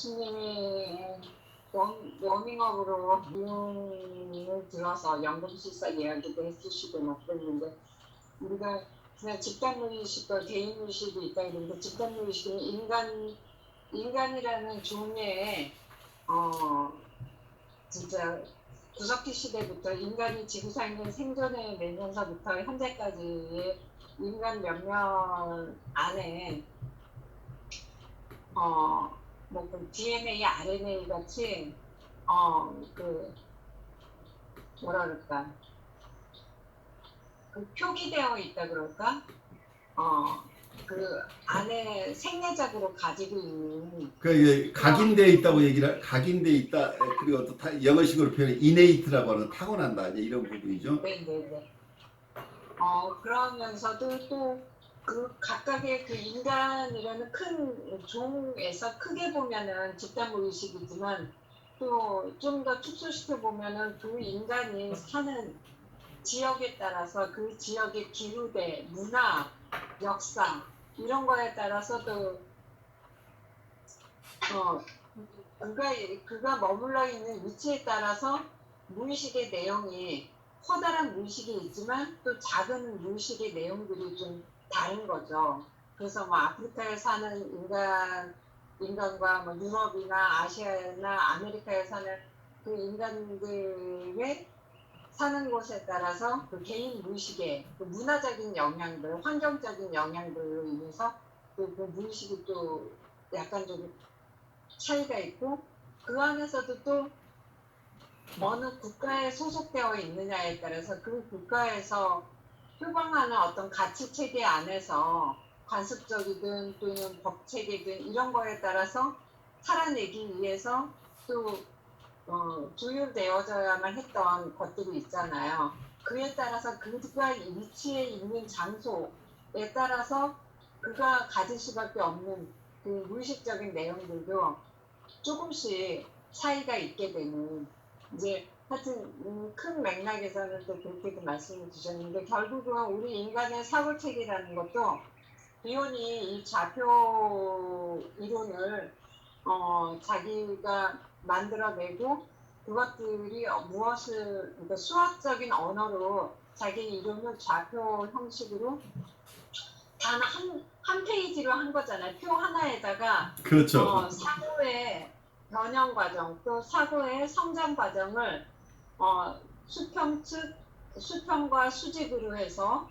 교수님이 워밍업으로 비용을 들어서 연금술사 이야기도 해주시고 막 그랬는데, 우리가 그냥 집단무의식과 개인무의식이 있다 그러는데, 집단무의식은 인간이라는 종의 진짜 구석기 시대부터 인간이 지구상에 생존해 내면서부터 현재까지의 인간 몇몇 안에 그 DNA, RNA 같이 그 뭐라 그럴까, 그 표기되어 있다 그럴까, 그 안에 생내적으로 가지고 있는, 그 각인돼 있다고 각인돼 있다. 그리고 또 영어식으로 표현해 innat라고 하는 타고난다 이제 이런 부분이죠. 네네네. 그러면서도 또 그 각각의 그 인간이라는 큰 종에서 크게 보면은 집단무의식이지만, 또 좀 더 축소시켜 보면은 그 인간이 사는 지역에 따라서 그 지역의 기후대, 문화, 역사 이런 거에 따라서 또 그가 머물러 있는 위치에 따라서 무의식의 내용이, 커다란 무의식이 있지만 또 작은 무의식의 내용들이 좀 다른 거죠. 그래서 뭐 아프리카에 사는 인간과 뭐 유럽이나 아시아나 아메리카에 사는 그 인간들의 사는 곳에 따라서 그 개인 무의식의 그 문화적인 영향들, 환경적인 영향들로 인해서 그 무의식이 또 약간 좀 차이가 있고, 그 안에서도 또 어느 국가에 소속되어 있느냐에 따라서 그 국가에서 표방하는 어떤 가치 체계 안에서 관습적이든 또는 법 체계든 이런 거에 따라서 살아내기 위해서 또 조율되어져야만 했던 것들이 있잖아요. 그에 따라서 그가 위치에 있는 장소에 따라서 그가 가질 수밖에 없는 그 무의식적인 내용들도 조금씩 차이가 있게 되는, 이제 하여튼 큰 맥락에서는 또 그렇게도 말씀을 주셨는데, 결국은 우리 인간의 사고체계라는 것도 비온이 이 좌표 이론을 자기가 만들어내고, 그것들이 무엇을, 그러니까 수학적인 언어로 자기 이론을 좌표 형식으로 단 한 페이지로 한 거잖아요. 표 하나에다가 그렇죠. 사고의 변형 과정, 또 사고의 성장 과정을 수평과 수직으로 해서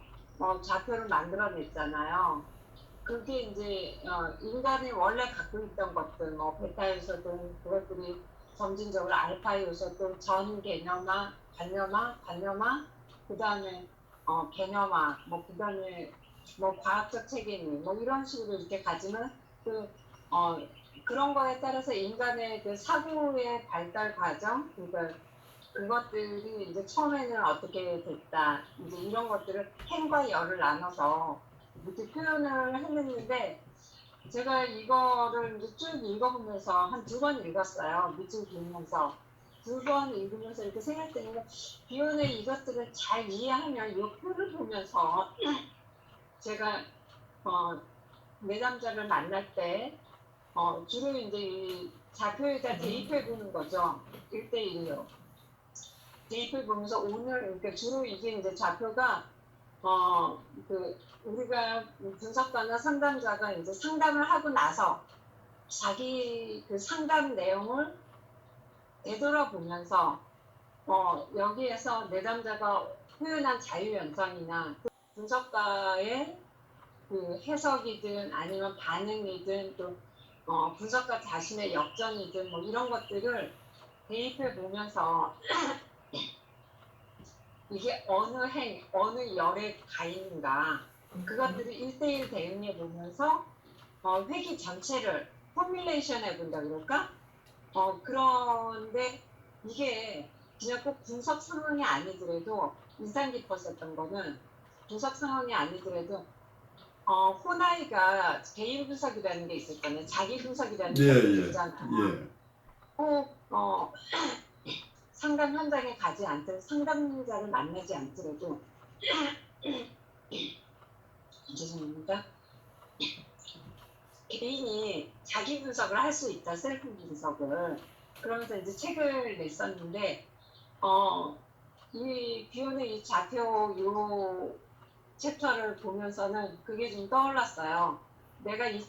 좌표를 만들어냈잖아요. 그게 이제 인간이 원래 갖고 있던 것들, 뭐 베타 요소든 그것들이 점진적으로 알파 요소, 또 전 개념화, 관념화, 그 다음에 개념화, 뭐 그 다음에 뭐 과학적 체계니 뭐 이런 식으로 이렇게 가지면 그런 거에 따라서 인간의 그 사고의 발달 과정, 그러니까 그것들이 이제 처음에는 어떻게 됐다, 이제 이런 것들을 행과 열을 나눠서 이렇게 표현을 했는데, 제가 이거를 이제 쭉 읽어보면서 한 2번 읽었어요. 밑줄 그리면서 2번 읽으면서 이렇게 생각했는데, 비온의 이것들을 잘 이해하면 이 표를 보면서 제가 내담자를 만날 때 주로 이제 이 좌표에다 대입해 보는 거죠. 1대1로 대입해 보면서 오늘, 그러니까 주로 이게 이제 좌표가 우리가 분석가나 상담자가 이제 상담을 하고 나서 자기 그 상담 내용을 되돌아보면서 여기에서 내담자가 표현한 자유연상이나 분석가의 그 해석이든 아니면 반응이든 또 분석가 자신의 역정이든 뭐 이런 것들을 대입해 보면서 이게 어느 열에 가 있는가, 그것들을 1대1 대응해 보면서 회기 전체를 포뮬레이션 해본다 그럴까? 그런데 이게 그냥 꼭 분석 상황이 아니더라도, 인상 깊었었던 거는 분석 상황이 아니더라도 호나이가 개인 분석이라는 게 있었잖아요. 자기 분석이라는 게 있잖아요. 꼭 상담 현장에 가지 않더라도, 상담자를 만나지 않더라도 죄송합니다. 개인이 자기 분석을 할 수 있다, 셀프 분석을. 그러면서 이제 책을 냈었는데, 이 비오는 이 좌표 요 챕터를 보면서는 그게 좀 떠올랐어요. 내가 이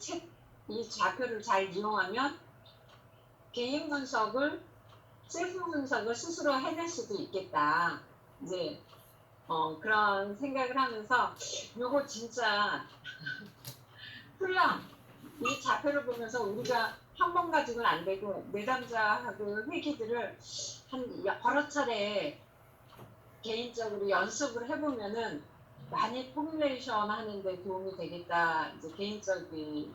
좌표를 잘 이용하면 개인 분석을, 셀프 분석을 스스로 해낼 수도 있겠다. 이제, 그런 생각을 하면서, 요거 진짜 훈련, 이 좌표를 보면서 우리가 한 번 가지고는 안 되고 내담자하고 회기들을 한 여러 차례 개인적으로 연습을 해보면은 많이 포뮬레이션 하는데 도움이 되겠다. 이제 개인적인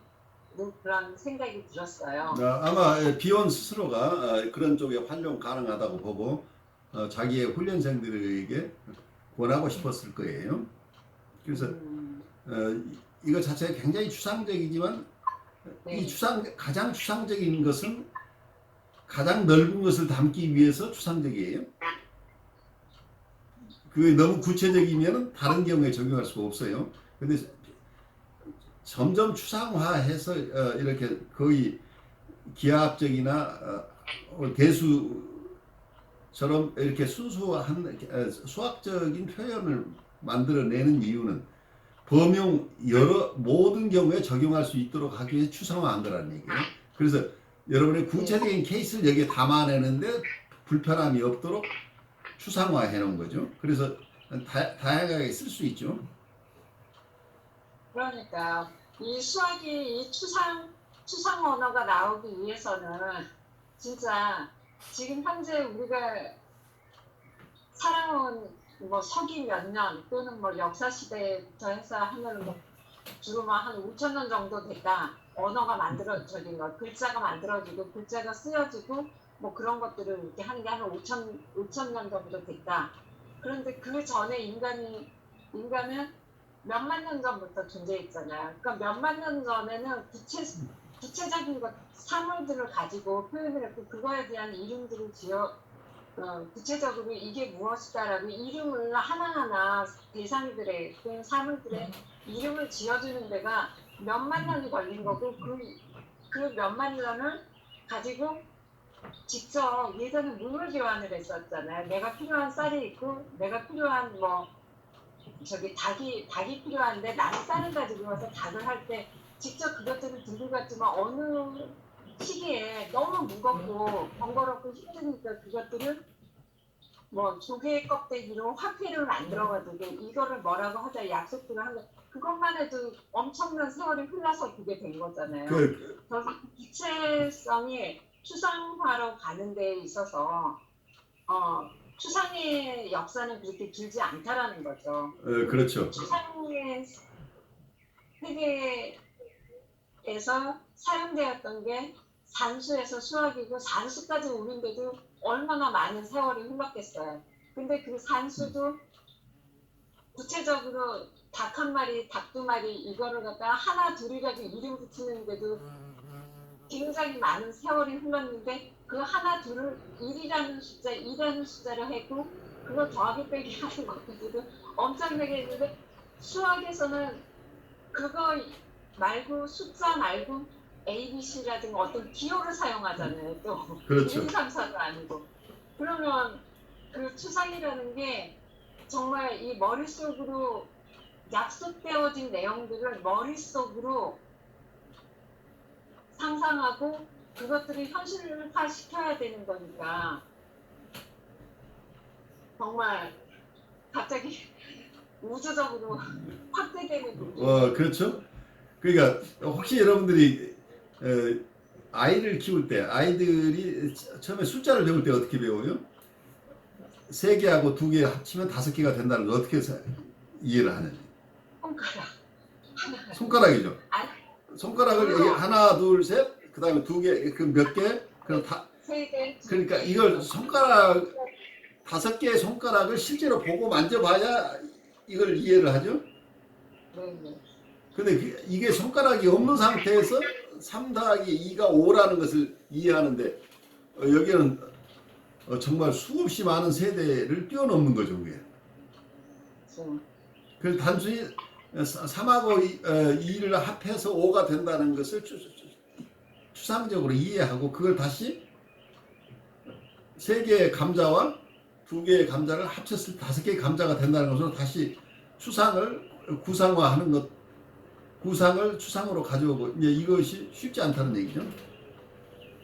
그런 생각이 들었어요. 아마 비원 스스로가 그런 쪽에 활용 가능하다고 보고 자기의 훈련생들에게 권하고 싶었을 거예요. 그래서 이거 자체가 굉장히 추상적이지만 네. 이 가장 추상적인 것은 가장 넓은 것을 담기 위해서 추상적이에요. 그게 너무 구체적이면 다른 경우에 적용할 수가 없어요. 근데 점점 추상화해서 이렇게 거의 기하학적이나 대수처럼 이렇게 순수한 수학적인 표현을 만들어내는 이유는 범용 모든 경우에 적용할 수 있도록 하기 위해 추상화한 거라는 얘기예요. 그래서 여러분의 구체적인 케이스를 여기에 담아내는데 불편함이 없도록 추상화해 놓은 거죠. 그래서 다양하게 쓸 수 있죠. 그러니까 이 수학이 이 추상 언어가 나오기 위해서는 진짜 지금 현재 우리가 살아온 뭐 서기 몇 년 또는 뭐 역사 시대부터 해서 하면 뭐 주로 한 5천 년 정도 됐다. 언어가 만들어진 거, 글자가 만들어지고 글자가 쓰여지고 뭐 그런 것들을 이렇게 하는 게 한 5천 년 정도 됐다. 그런데 그 전에 인간은 몇만 년 전부터 존재했잖아요. 그러니까 몇만 년 전에는 구체적인 것, 사물들을 가지고 표현을 했고 그거에 대한 이름들을 구체적으로 이게 무엇이다라고 이름을 하나하나 대상들의 그 사물들의 이름을 지어주는 데가 몇만 년이 걸린 거고 그 몇만 년을 가지고 직접 예전에 물물 교환을 했었잖아요. 내가 필요한 쌀이 있고 내가 필요한 닭이 필요한데 나는 쌀을 가지고 와서 닭을 할 때 직접 그것들을 들고 갔지만 어느 시기에 너무 무겁고 번거롭고 힘드니까 그것들을 뭐 조개 껍데기로 화폐를 만들어가지고 이거를 뭐라고 하자 약속들을 한 거. 그것만 해도 엄청난 세월이 흘러서 그게 된 거잖아요. 그래서 구체성이 추상화로 가는 데 있어서 추상의 역사는 그렇게 길지 않다라는 거죠. 그렇죠. 추상의 세계에서 사용되었던 게 산수에서 수학이고 산수까지 오는데도 얼마나 많은 세월이 흘렀겠어요. 근데 그 산수도 구체적으로 닭 한 마리, 닭 두 마리 이거를 갖다가 하나 둘이라도 이름 붙이는데도 굉장히 많은 세월이 흘렀는데 그 하나 둘을 1이라는 숫자, 2라는 숫자를 했고 그거 더하기 빼기 하는 것들도 엄청나게 했는데 수학에서는 그거 말고 숫자 말고 ABC라든가 어떤 기호를 사용하잖아요. 또 그렇죠. 1, 2, 3, 4가 아니고 그러면 그 추상이라는 게 정말 이 머릿속으로 약속되어진 내용들을 머릿속으로 상상하고 그것들을 현실화시켜야 되는 거니까 정말 갑자기 우주적으로 확대되는 느낌. 그렇죠. 그러니까 혹시 여러분들이 아이를 키울 때 아이들이 처음에 숫자를 배울 때 어떻게 배워요? 3개하고 2개 합치면 5개가 된다는 걸 어떻게 이해를 하는지. 손가락이죠. 손가락을 여기 하나, 둘, 셋, 그 다음에 2개, 그 몇 개, 그럼 다. 3개. 그러니까 이걸 5개의 손가락을 실제로 보고 만져봐야 이걸 이해를 하죠. 네. 근데 이게 손가락이 없는 상태에서 3 더하기 2가 5라는 것을 이해하는데 여기는 정말 수없이 많은 세대를 뛰어넘는 거죠, 그게. 그래서 단순히 3하고 2를 합해서 5가 된다는 것을 추상적으로 이해하고 그걸 다시 3개의 감자와 2개의 감자를 합쳤을 때 5개의 감자가 된다는 것으로 다시 추상을 구상화하는 것, 구상을 추상으로 가져오고 이제 이것이 쉽지 않다는 얘기죠.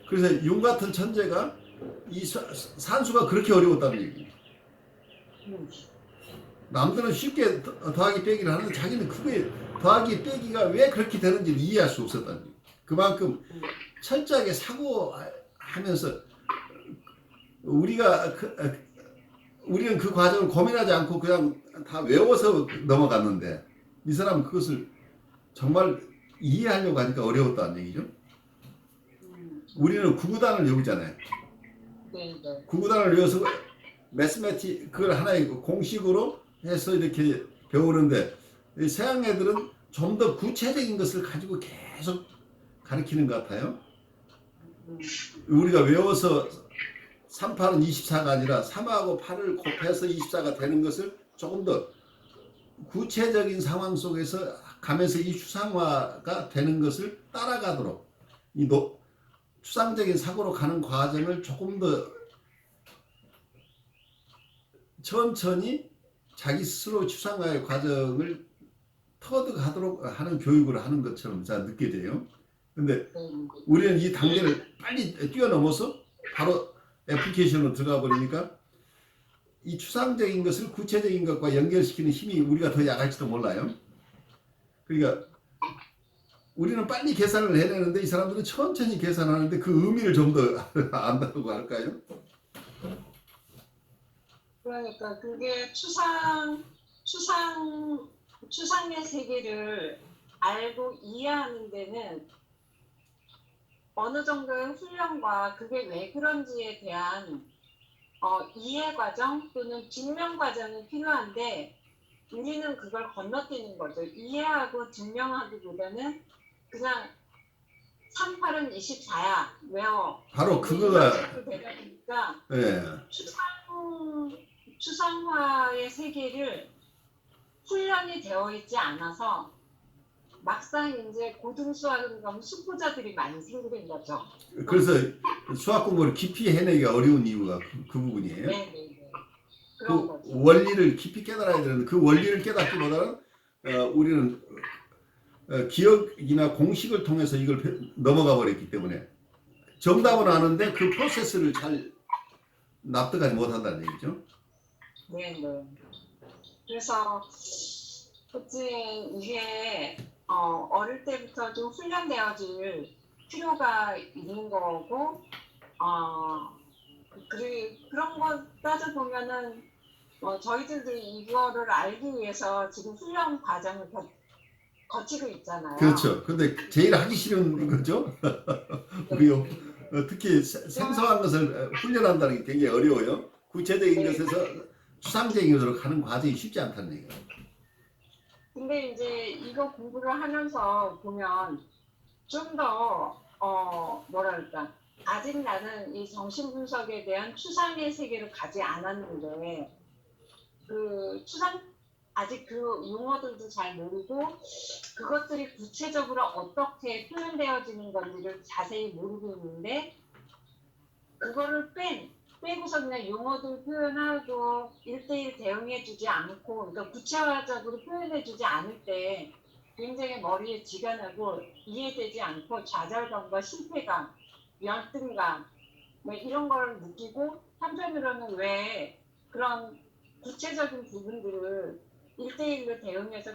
그래서 융 같은 천재가 이 산수가 그렇게 어려웠다는 얘기예요. 남들은 쉽게 더하기 빼기를 하는데 자기는 그게 더하기 빼기가 왜 그렇게 되는지를 이해할 수 없었다는 얘기예요. 그만큼 철저하게 사고하면서 우리는 그 과정을 고민하지 않고 그냥 다 외워서 넘어갔는데 이 사람은 그것을 정말 이해하려고 하니까 어려웠다는 얘기죠. 우리는 구구단을 외우잖아요. 구구단을 외워서 매스매틱 그걸 하나의 공식으로 해서 이렇게 배우는데 서양 애들은 좀 더 구체적인 것을 가지고 계속 가르치는 것 같아요. 우리가 외워서 38은 24가 아니라 3하고 8을 곱해서 24가 되는 것을 조금 더 구체적인 상황 속에서 가면서 이 추상화가 되는 것을 따라가도록 이 추상적인 사고로 가는 과정을 조금 더 천천히 자기 스스로 추상화의 과정을 터득하도록 하는 교육을 하는 것처럼 잘 느껴져요. 근데 우리는 이 단계를 빨리 뛰어넘어서 바로 애플리케이션으로 들어가 버리니까 이 추상적인 것을 구체적인 것과 연결시키는 힘이 우리가 더 약할지도 몰라요. 그러니까 우리는 빨리 계산을 해내는데 이 사람들은 천천히 계산하는데 그 의미를 좀 더 안다고 할까요? 그러니까 그게 추상의 세계를 알고 이해하는 데는 어느 정도의 훈련과 그게 왜 그런지에 대한 이해 과정 또는 증명 과정이 필요한데 우리는 그걸 건너뛰는 거죠. 이해하고 증명하기보다는 그냥 38은 24야. 외워. 바로 그거가 되다 보니까 예. 추상화의 세계를 훈련이 되어 있지 않아서 막상 이제 고등수학을 가면 수포자들이 많이 생기는 거죠. 그래서 수학 공부를 깊이 해내기가 어려운 이유가 그 부분이에요. 네네네. 그 그런 거죠. 원리를 깊이 깨달아야 되는데 그 원리를 깨닫기보다는 우리는 기억이나 공식을 통해서 이걸 넘어가 버렸기 때문에 정답은 아는데 그 프로세스를 잘 납득하지 못한다는 얘기죠. 네네. 그래서 어쨌든 이게 어릴 때부터 좀 훈련되어질 필요가 있는 거고 그런 거 따져보면은 저희들도 이거를 알기 위해서 지금 훈련 과정을 거치고 있잖아요. 그렇죠. 근데 제일 하기 싫은 거죠. 우리 특히 생소한 것을 훈련한다는 게 굉장히 어려워요. 구체적인 것에서 추상적인 것으로 가는 과정이 쉽지 않다는 얘기예요. 근데 이제 이거 공부를 하면서 보면 좀 더 뭐랄까 아직 나는 이 정신분석에 대한 추상의 세계를 가지 않았는데 그 아직 그 용어들도 잘 모르고 그것들이 구체적으로 어떻게 표현되어지는 건지를 자세히 모르고 있는데 그거를 빼고서 그냥 용어들 표현하고 1대1 대응해주지 않고 그러니까 구체화적으로 표현해주지 않을 때 굉장히 머리에 쥐가 나고 이해되지 않고 좌절감과 실패감, 열등감 뭐 이런 걸 느끼고 한편으로는 왜 그런 구체적인 부분들을 1대1로 대응해서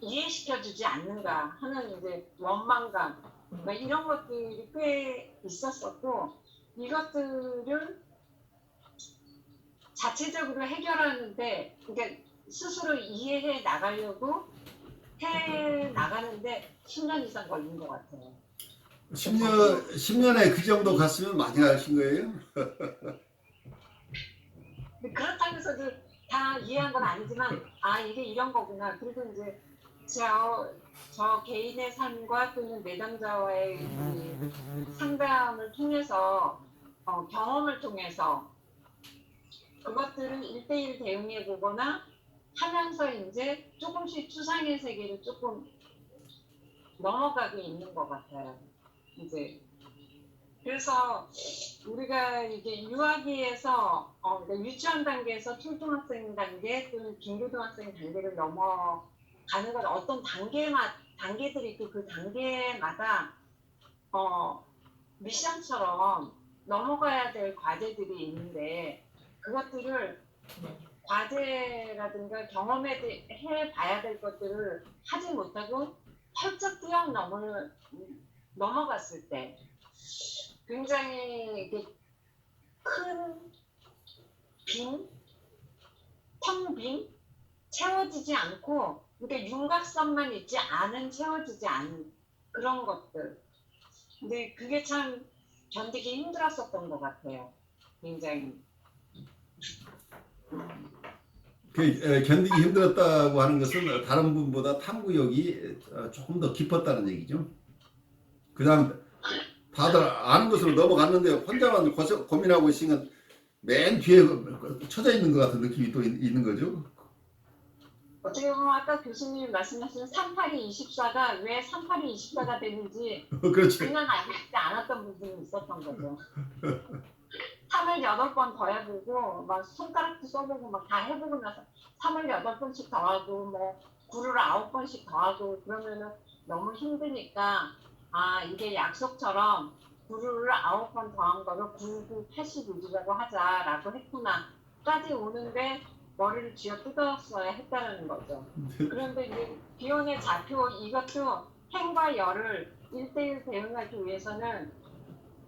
이해시켜주지 않는가 하는 이제 원망감 뭐 이런 것들이 꽤 있었었고 이것들을 자체적으로 해결하는데 그러니까 스스로 이해해 나가려고 해 나가는데 10년 이상 걸린 것 같아요. 10년에 그 정도 갔으면 많이 가신 거예요? 그렇다면서도 다 이해한 건 아니지만 이게 이런 거구나. 그리고 이제 저 개인의 삶과 또는 내담자와의 상담을 통해서 경험을 통해서 그것들을 1대1 대응해 보거나 하면서 이제 조금씩 추상의 세계를 조금 넘어가고 있는 것 같아요. 이제 그래서 우리가 이게 유아기에서 그러니까 유치원 단계에서 초등학생 단계 또는 중고등학생 단계를 넘어가는 건 어떤 단계들이 있고 그 단계마다 미션처럼 넘어가야 될 과제들이 있는데 그것들을 과제라든가 경험해 봐야 될 것들을 하지 못하고 펄쩍 넘어갔을 때 굉장히 큰 빈, 텅 빈, 채워지지 않고 그러니까 윤곽선만 있지 않은 채워지지 않은 그런 것들. 근데 그게 참 견디기 힘들었었던 것 같아요. 굉장히. 견디기 힘들었다고 하는 것은 다른 분보다 탐구욕이 조금 더 깊었다는 얘기죠. 그냥 다들 아는 것으로 넘어갔는데 혼자만 고민하고 있으면 맨 뒤에 처져 있는 것 같은 느낌이 또 있는 거죠. 어떻게 보면 아까 교수님이 말씀하신 3824가 왜 3824가 되는지 그렇지. 그냥 알지 않았던 부분이 있었던 거죠. 3을 8번 더 해보고 막 손가락도 써보고 막 다 해보고 나서 3을 8번씩 더하고 뭐 9를 9번씩 더하고 그러면은 너무 힘드니까 아 이게 약속처럼 9를 9번 더한 거를 9, 9, 82라고 하자라고 했구나까지 오는데 머리를 쥐어 뜯었어야 했다는 거죠. 그런데 이제 비혼의 좌표 이것도 행과 열을 1대1 대응하기 위해서는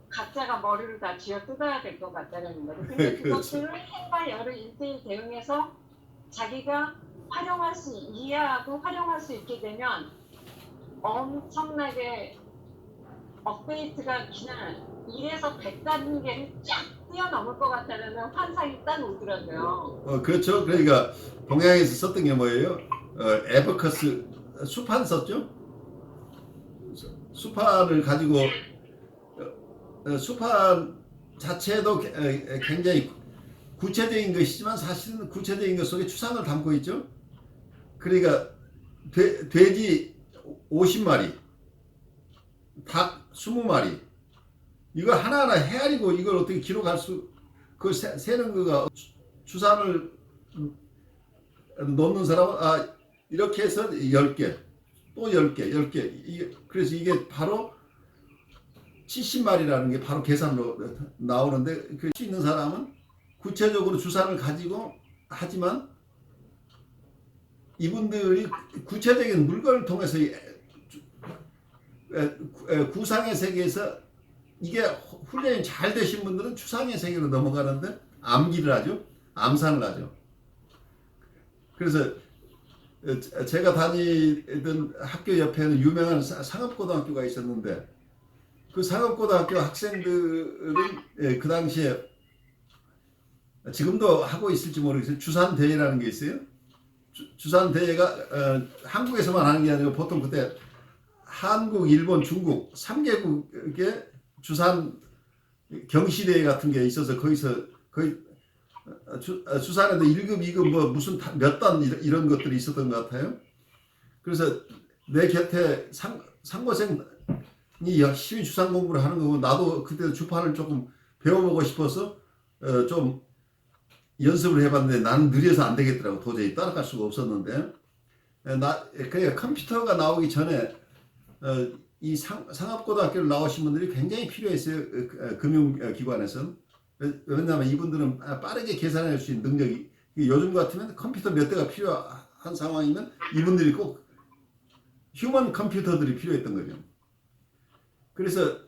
각자가 머리를 다 쥐어 뜯어야 될 것 같다는 거죠. 근데 그것들을 행과 열을 1대1 대응해서 자기가 이해하고 활용할 수 있게 되면 엄청나게 업데이트가 그냥 1에서 100단계를 쫙 뛰어넘을 것 같다는 환상이 딱 오더라고요. 그렇죠. 그러니까 동양에서 썼던 게 뭐예요? 에버커스 수판 썼죠? 수판을 가지고 수판 자체도 굉장히 구체적인 것이지만 사실은 구체적인 것 속에 추상을 담고 있죠. 그러니까 돼지 50마리, 닭 20마리 이거 하나하나 헤아리고 이걸 어떻게 기록할 그 세는 거가 추산을 놓는 사람은 이렇게 해서 10개 또 10개 10개 그래서 이게 바로 70마리라는 게 바로 계산으로 나오는데 그 수 있는 사람은 구체적으로 주산을 가지고 하지만 이분들이 구체적인 물건을 통해서 구상의 세계에서 이게 훈련이 잘 되신 분들은 추상의 세계로 넘어가는데 암기를 하죠. 암산을 하죠. 그래서 제가 다니던 학교 옆에는 유명한 상업고등학교가 있었는데 그 상업고등학교 학생들은 그 당시에 지금도 하고 있을지 모르겠어요. 주산대회라는 게 있어요. 주산대회가 한국에서만 하는 게 아니고 보통 그때 한국, 일본, 중국 3개국의 주산 경시대회 같은 게 있어서 거기서 거의 주산에도 1급, 2급 뭐 무슨 몇 단 이런 것들이 있었던 것 같아요. 그래서 내 곁에 상고생이 열심히 주산 공부를 하는 거고 나도 그때 주판을 조금 배워보고 싶어서 좀 연습을 해봤는데 나는 느려서 안 되겠더라고. 도저히 따라갈 수가 없었는데 그러니까 컴퓨터가 나오기 전에 이 상업고등학교를 나오신 분들이 굉장히 필요했어요. 금융기관에서. 왜냐하면 이분들은 빠르게 계산할 수 있는 능력이 요즘 같으면 컴퓨터 몇 대가 필요한 상황이면 이분들이 꼭 휴먼 컴퓨터들이 필요했던 거죠. 그래서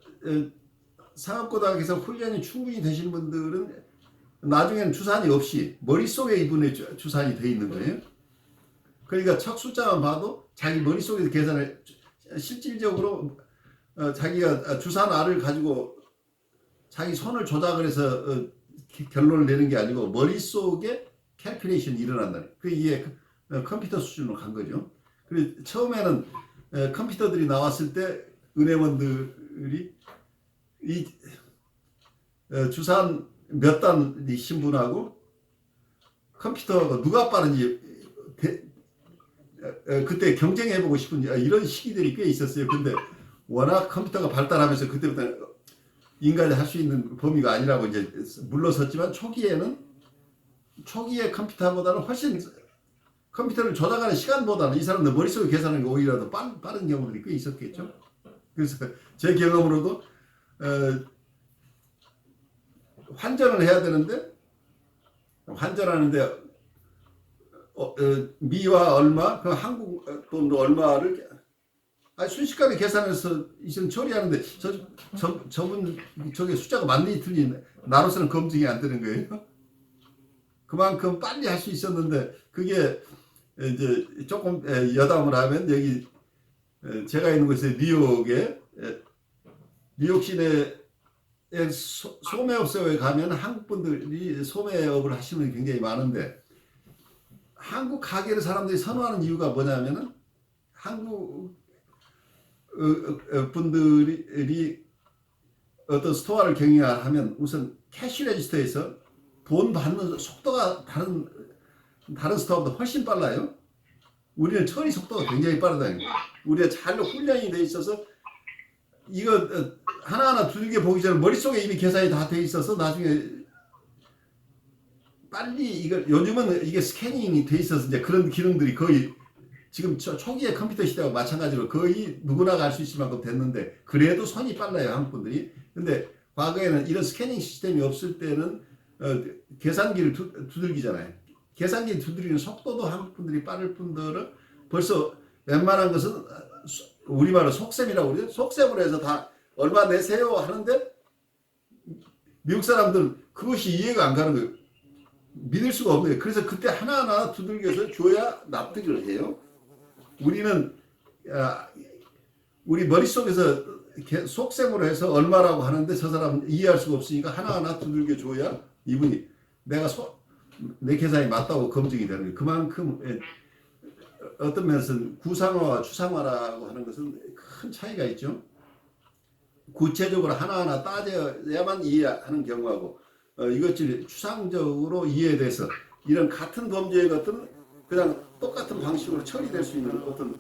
상업고등학교에서 훈련이 충분히 되신 분들은 나중에는 주산이 없이 머릿속에 이분의 주산이 돼 있는 거예요. 그러니까 척 숫자만 봐도 자기 머릿속에서 계산을 실질적으로 자기가 주산알을 가지고 자기 손을 조작을 해서 결론을 내는 게 아니고 머릿속에 캘큘레이션이 일어난다. 그게 컴퓨터 수준으로 간 거죠. 그리고 처음에는 컴퓨터들이 나왔을 때 은행원들이 이 주산 몇 단이 신분하고 컴퓨터가 누가 빠른지 그때 경쟁해보고 싶은 이런 시기들이 꽤 있었어요. 근데 워낙 컴퓨터가 발달하면서 그때부터 인간이 할 수 있는 범위가 아니라고 이제 물러섰지만 초기에 컴퓨터보다는 훨씬 컴퓨터를 조작하는 시간보다는 이 사람들 머릿속에 계산하는 게 오히려 더 빠른 경우들이 꽤 있었겠죠. 그래서 제 경험으로도 환전을 해야 되는데 환전하는데 미화 얼마, 그 한국 돈으로 얼마를 순식간에 계산해서 이런 처리하는데 저분 저게 숫자가 맞는지 틀린 나로서는 검증이 안 되는 거예요. 그만큼 빨리 할 수 있었는데 그게 이제 조금 여담을 하면 여기 제가 있는 곳에 뉴욕 시내에 소매업소에 가면 한국 분들이 소매업을 하시는 분이 굉장히 많은데 한국 가게를 사람들이 선호하는 이유가 뭐냐면은 한국 분들이 어떤 스토어를 경영하면 우선 캐시 레지스터에서 돈 받는 속도가 다른 스토어보다 훨씬 빨라요. 우리는 처리 속도가 굉장히 빠르다는 거예요. 우리가 잘로 훈련이 돼 있어서 이거 하나하나 두들겨 보기 전에 머릿속에 이미 계산이 다 돼 있어서 나중에 빨리 요즘은 이게 스캐닝이 돼 있어서 이제 그런 기능들이 거의 지금 초기의 컴퓨터 시대와 마찬가지로 거의 누구나 갈 수 있을 만큼 됐는데 그래도 손이 빨라요, 한국 분들이. 근데 과거에는 이런 스캐닝 시스템이 없을 때는 계산기를 두들기잖아요. 계산기 두드리는 속도도 한국 분들이 빠를 뿐더러 벌써 웬만한 것은 우리말로 속셈이라고 그러죠. 속셈으로 해서 다 얼마 내세요 하는데 미국 사람들은 그것이 이해가 안 가는 거예요. 믿을 수가 없네요. 그래서 그때 하나하나 두들겨서 줘야 납득을 해요. 우리는 우리 머릿속에서 속셈으로 해서 얼마라고 하는데 저 사람은 이해할 수가 없으니까 하나하나 두들겨 줘야 이분이 내 계산이 맞다고 검증이 되는 거예요. 그만큼 어떤 면에서는 구상화와 추상화라고 하는 것은 큰 차이가 있죠. 구체적으로 하나하나 따져야만 이해하는 경우하고 이것들이 추상적으로 이해돼서 이런 같은 범죄의 것들은 그냥 똑같은 방식으로 처리될 수 있는 어떤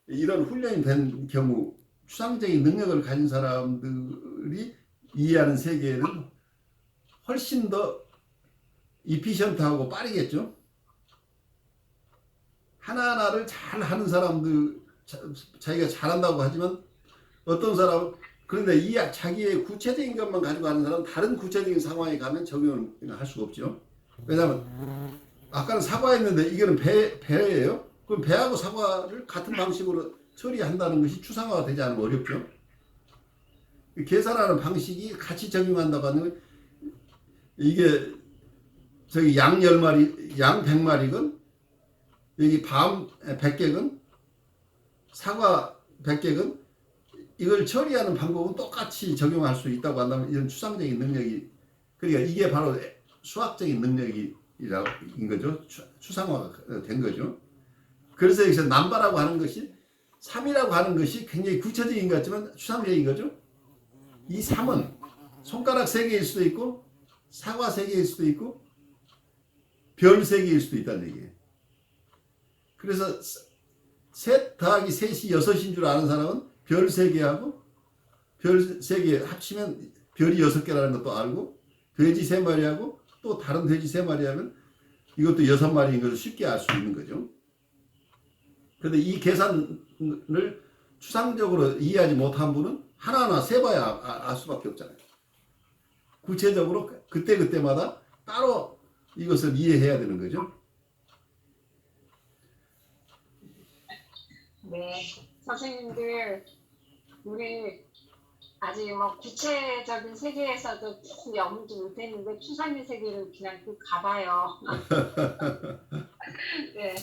이런 훈련이 된 경우 추상적인 능력을 가진 사람들이 이해하는 세계는 훨씬 더 이피션트하고 빠르겠죠. 하나하나를 잘 하는 사람들 자기가 잘한다고 하지만 어떤 사람은 그런데 자기의 구체적인 것만 가지고 하는 사람은 다른 구체적인 상황에 가면 적용을 할 수가 없죠. 왜냐하면 아까는 사과했는데 이거는 배예요. 그럼 배하고 사과를 같은 방식으로 처리한다는 것이 추상화가 되지 않으면 어렵죠. 계산하는 방식이 같이 적용한다고 하는 이게 저기 양 10마리, 양 100마리건 여기 밤 100개건 사과 100개건 이걸 처리하는 방법은 똑같이 적용할 수 있다고 한다면 이런 추상적인 능력이 그러니까 이게 바로 수학적인 능력인 거죠. 추상화가 된 거죠. 그래서 여기서 남바라고 하는 것이 3이라고 하는 것이 굉장히 구체적인 것 같지만 추상적인 거죠. 이 3은 손가락 3개일 수도 있고 사과 3개일 수도 있고 별 3개일 수도 있다는 얘기예요. 그래서 셋 더하기 셋이 6인 줄 아는 사람은 별 3개하고 별 3개 합치면 별이 6개라는 것도 알고 돼지 3마리하고 또 다른 돼지 3마리 하면 이것도 6마리인 것을 쉽게 알 수 있는 거죠. 그런데 이 계산을 추상적으로 이해하지 못한 분은 하나하나 세봐야 알 수밖에 없잖아요. 구체적으로 그때그때마다 따로 이것을 이해해야 되는 거죠. 네, 선생님들 우리 아직 뭐 구체적인 세계에서도 조금 영지 못했는데 추상의 세계를 그냥 또 가봐요. 네,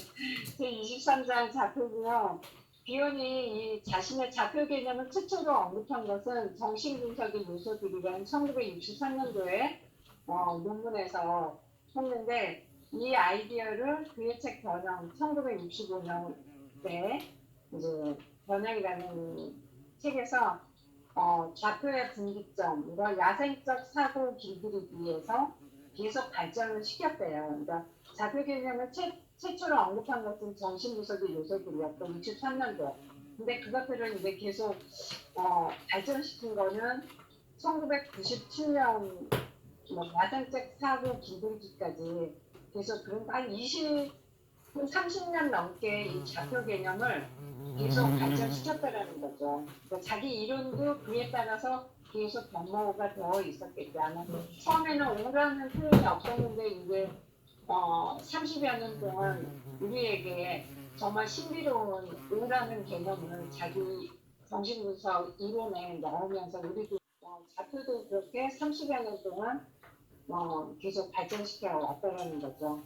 제23장 좌표고요. 비온이 이 자신의 좌표 개념을 최초로 언급한 것은 정신분석의 요소들이라는 1963년도에 논문에서 했는데 이 아이디어를 그의 책 번역 1965년에 이제 번역이라는 책에서 좌표의 분기점, 이걸 야생적 사고 길들이기 위해서 계속 발전을 시켰대요. 그러니까 자표 개념을 최초로 언급한 것은 정신분석의 요소들이었고 63년도. 근데 그것들을 이제 계속 발전시킨 거는 1997년 뭐 야생적 사고 기술기까지 계속 그런 한 30년 넘게 이 좌표 개념을 계속 발전시켰다라는 거죠. 그러니까 자기 이론도 그에 따라서 계속 변모가 되어 있었겠죠. 처음에는 오라는 표현이 없었는데 이게 30여 년 동안 우리에게 정말 신비로운 오라는 개념을 자기 정신분석 이론에 넣으면서 우리도 좌표도 그렇게 30여 년 동안 계속 발전시켜 왔다는 거죠.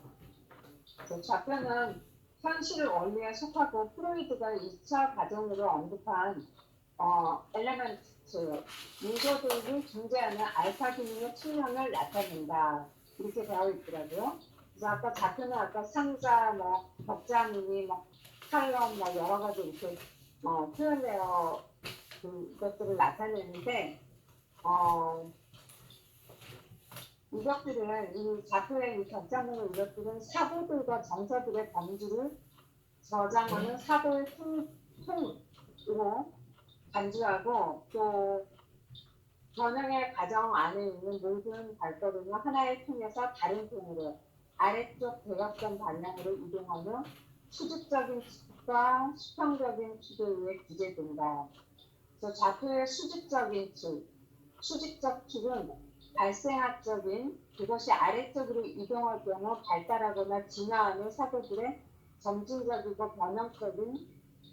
좌표는 현실 원리에 속하고 프로이드가 2차 과정으로 언급한 엘레멘트 요소들이 존재하는 알파 기능의 측면을 나타낸다 이렇게 되어 있더라고요. 그래서 아까 좌표는 아까 상자, 뭐 벽자미니, 뭐 칼럼, 뭐 여러 가지 이렇게 표현되어 그것들을 나타내는데 이것들은 이 좌표의 이 벽자미니 이것들은 사고들과 정서들의 범주를 저장하는 사고의 통으로 간주하고 또 변형의 과정 안에 있는 모든 발걸음을 하나의 통에서 다른 통으로 아래쪽 대각선 방향으로 이동하며 수직적인 축과 수평적인 축에 의해 구제된다. 그래서 좌표의 수직적인 축, 수직적 축은 발생학적인 그것이 아래쪽으로 이동할 경우 발달하거나 진화하는 사고들의 점진적이고 변형적인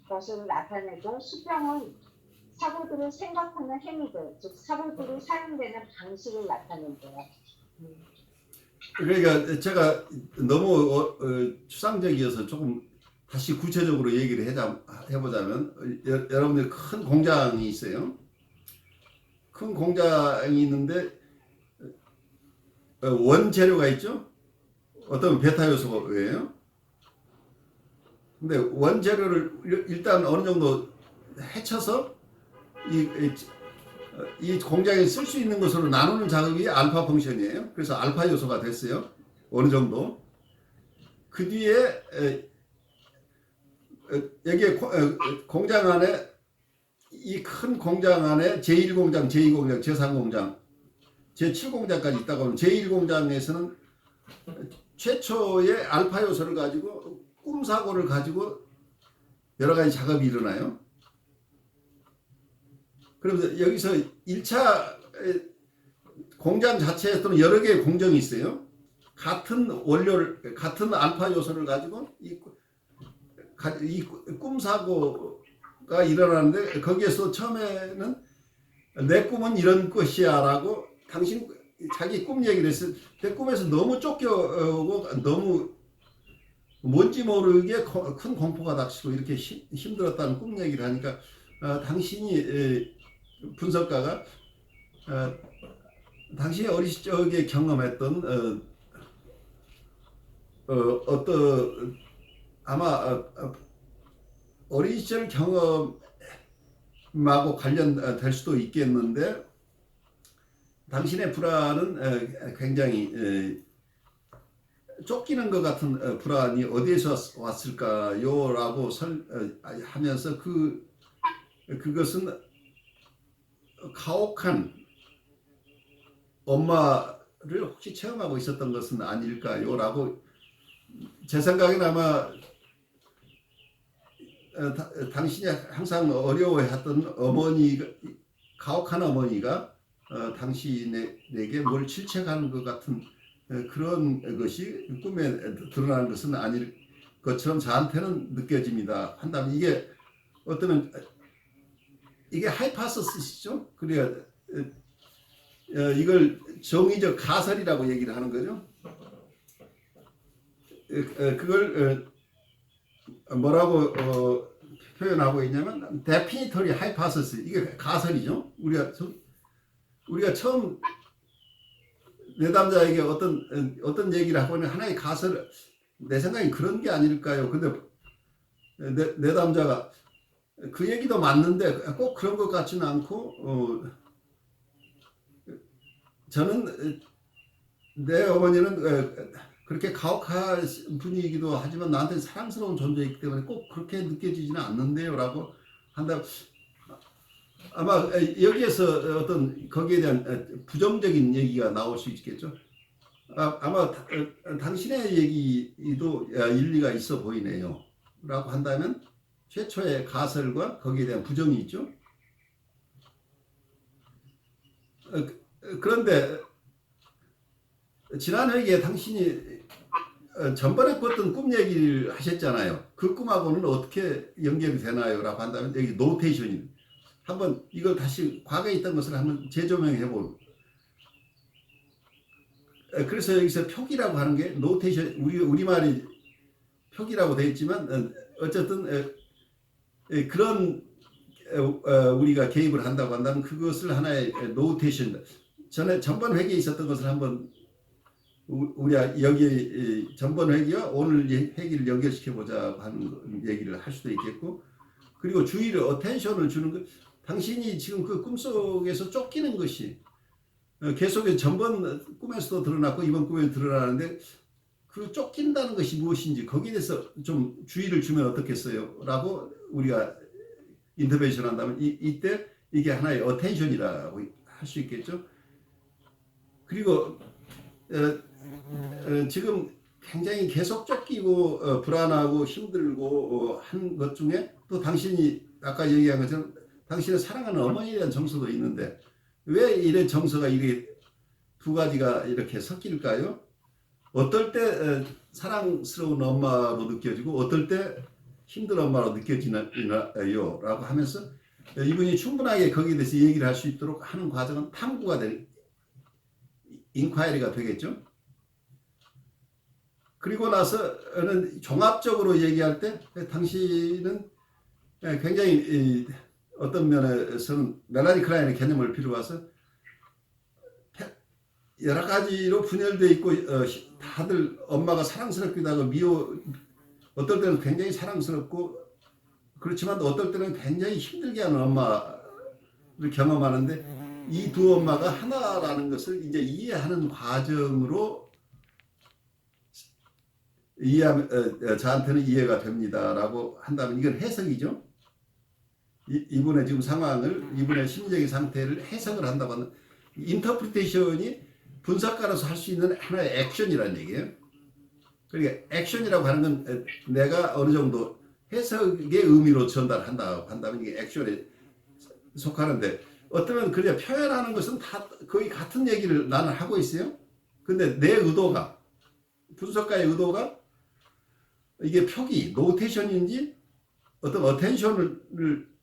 것을 나타내고 수평은 사고들을 생각하는 행위들, 즉 사고들이 사용되는 방식을 나타낸대요. 그러니까 제가 너무 추상적이어서 조금 다시 구체적으로 얘기를 해보자면 여러분들 큰 공장이 있어요. 큰 공장이 있는데 원재료가 있죠. 어떤 베타 요소예요. 근데 원재료를 일단 어느 정도 해쳐서 이 공장에 쓸 수 있는 것으로 나누는 작업이 알파 펑션이에요. 그래서 알파 요소가 됐어요. 어느 정도. 그 뒤에 여기에 공장 안에 이 큰 공장 안에 제1공장, 제2공장, 제3공장, 제7공장까지 있다고 하면 제1공장에서는 최초의 알파 요소를 가지고 꿈사고를 가지고 여러 가지 작업이 일어나요. 그러면서 여기서 1차 공장 자체에 또는 여러 개의 공정이 있어요. 같은 원료를, 같은 알파 요소를 가지고 이 꿈사고가 일어나는데 거기에서 처음에는 내 꿈은 이런 것이야 라고 당신 자기 꿈 얘기를 했을 때 꿈에서 너무 쫓겨오고 너무 뭔지 모르게 큰 공포가 닥치고 이렇게 힘들었다는 꿈 얘기를 하니까 당신이 분석가가 당신이 어리실 적에 경험했던 어떤 아마 어린 시절 경험하고 관련될 수도 있겠는데 당신의 불안은 굉장히 쫓기는 것 같은 불안이 어디에서 왔을까요? 라고 하면서 그것은 가혹한 엄마를 혹시 체험하고 있었던 것은 아닐까요? 라고 제 생각에는 아마 당신이 항상 어려워했던 어머니가 가혹한 어머니가 당신에게 뭘 질책하는 것 같은 그런 것이 꿈에 드러나는 것은 아닐 것처럼 저한테는 느껴집니다. 한다면 이게 어쩌면 이게 하이파서스시죠. 그래야 이걸 정의적 가설이라고 얘기를 하는 거죠. 그걸 뭐라고 표현하고 있냐면 definitory hypothesis, 이게 가설이죠. 우리가 처음 내담자에게 어떤 얘기를 하고는 하나의 가설, 내 생각엔 그런 게 아닐까요? 근데 내담자가 그 얘기도 맞는데 꼭 그런 것 같지는 않고 저는 내 어머니는 그렇게 가혹한 분이기도 하지만 나한테 사랑스러운 존재이기 때문에 꼭 그렇게 느껴지지는 않는데요라고 한다. 아마 여기에서 어떤 거기에 대한 부정적인 얘기가 나올 수 있겠죠. 아마 당신의 얘기도 일리가 있어 보이네요. 라고 한다면 최초의 가설과 거기에 대한 부정이 있죠. 그런데 지난 회기에 당신이 전번에 꿨던 꿈 얘기를 하셨잖아요. 그 꿈하고는 어떻게 연결이 되나요? 라고 한다면 여기 노테이션이 한번 이걸 다시 과거에 있던 것을 한번 재조명해 볼. 그래서 여기서 표기라고 하는 게 노테이션 우리말이 표기라고 되어 있지만 어쨌든 그런 우리가 개입을 한다고 한다면 그것을 하나의 노테이션 전번 회기에 있었던 것을 한번 우리가 여기 전번 회기와 오늘 회기를 연결시켜 보자고 하는 얘기를 할 수도 있겠고, 그리고 주의를 어텐션을 주는 것. 당신이 지금 그 꿈속에서 쫓기는 것이 계속해서 전번 꿈에서도 드러났고 이번 꿈에 드러나는데 그 쫓긴다는 것이 무엇인지 거기에 대해서 좀 주의를 주면 어떻겠어요? 라고 우리가 인터벤션 한다면 이때 이게 하나의 어텐션이라고 할 수 있겠죠. 그리고 지금 굉장히 계속 쫓기고 불안하고 힘들고 한 것 중에 또 당신이 아까 얘기한 것처럼 당신의 사랑하는 어머니에 대한 정서도 있는데 왜 이런 정서가 이게 두 가지가 이렇게 섞일까요? 어떨 때 사랑스러운 엄마로 느껴지고 어떨 때 힘든 엄마로 느껴지나요? 라고 하면서 이분이 충분하게 거기에 대해서 얘기를 할 수 있도록 하는 과정은 탐구가 될 인콰이리가 되겠죠. 그리고 나서는 종합적으로 얘기할 때 당신은 굉장히 어떤 면에서는 멜라니 클라인의 개념을 빌어와서 여러 가지로 분열되어 있고 다들 엄마가 사랑스럽기도 하고 어떨 때는 굉장히 사랑스럽고 그렇지만 어떨 때는 굉장히 힘들게 하는 엄마를 경험하는데 이 두 엄마가 하나라는 것을 이제 이해하는 과정으로 저한테는 이해가 됩니다라고 한다면 이건 해석이죠. 이분의 지금 상황을, 이분의 심리적인 상태를 해석을 한다고 하는 인터프리테이션이 분석가로서 할 수 있는 하나의 액션이라는 얘기예요. 그러니까 액션이라고 하는 건 내가 어느 정도 해석의 의미로 전달한다고 한다면 이게 액션에 속하는데 어쩌면 그냥 표현하는 것은 다 거의 같은 얘기를 나는 하고 있어요. 근데 내 의도가, 분석가의 의도가 이게 표기, 노테이션인지 어떤 어텐션을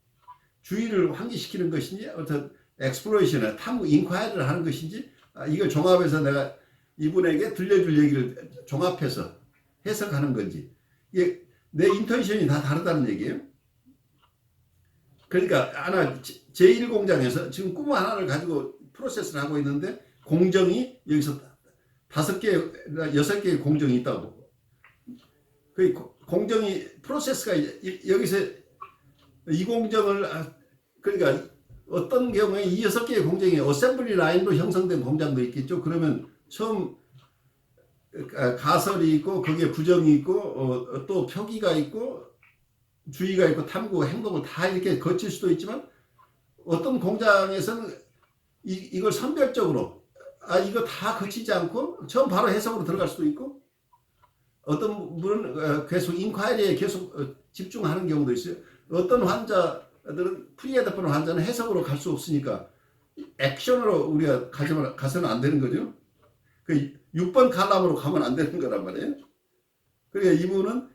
주의를 환기시키는 것인지 어떤 엑스플로레이션을 탐구, 인콰이리를 하는 것인지 이걸 종합해서 내가 이분에게 들려줄 얘기를 종합해서 해석하는 건지 이게 내 인턴션이 다 다르다는 얘기예요. 그러니까 하나 제1공장에서 지금 꿈 하나를 가지고 프로세스를 하고 있는데 공정이 여기서 5개, 6개의 공정이 있다고. 그 공정이 프로세스가 여기서 이 공정을 그러니까 어떤 경우에 이 6개의 공정이 어셈블리 라인으로 형성된 공장도 있겠죠. 그러면 처음 가설이 있고 거기에 부정이 있고 또 표기가 있고 주의가 있고 탐구, 행동을 다 이렇게 거칠 수도 있지만 어떤 공장에서는 이걸 선별적으로 이거 다 거치지 않고 처음 바로 해석으로 들어갈 수도 있고 어떤 분은 계속 인콰이리에 계속 집중하는 경우도 있어요. 어떤 환자들은 프리헤드폰 환자는 해석으로 갈 수 없으니까 액션으로 우리가 가서는 안 되는 거죠. 그 6번 칼럼으로 가면 안 되는 거란 말이에요. 그러니까 이분은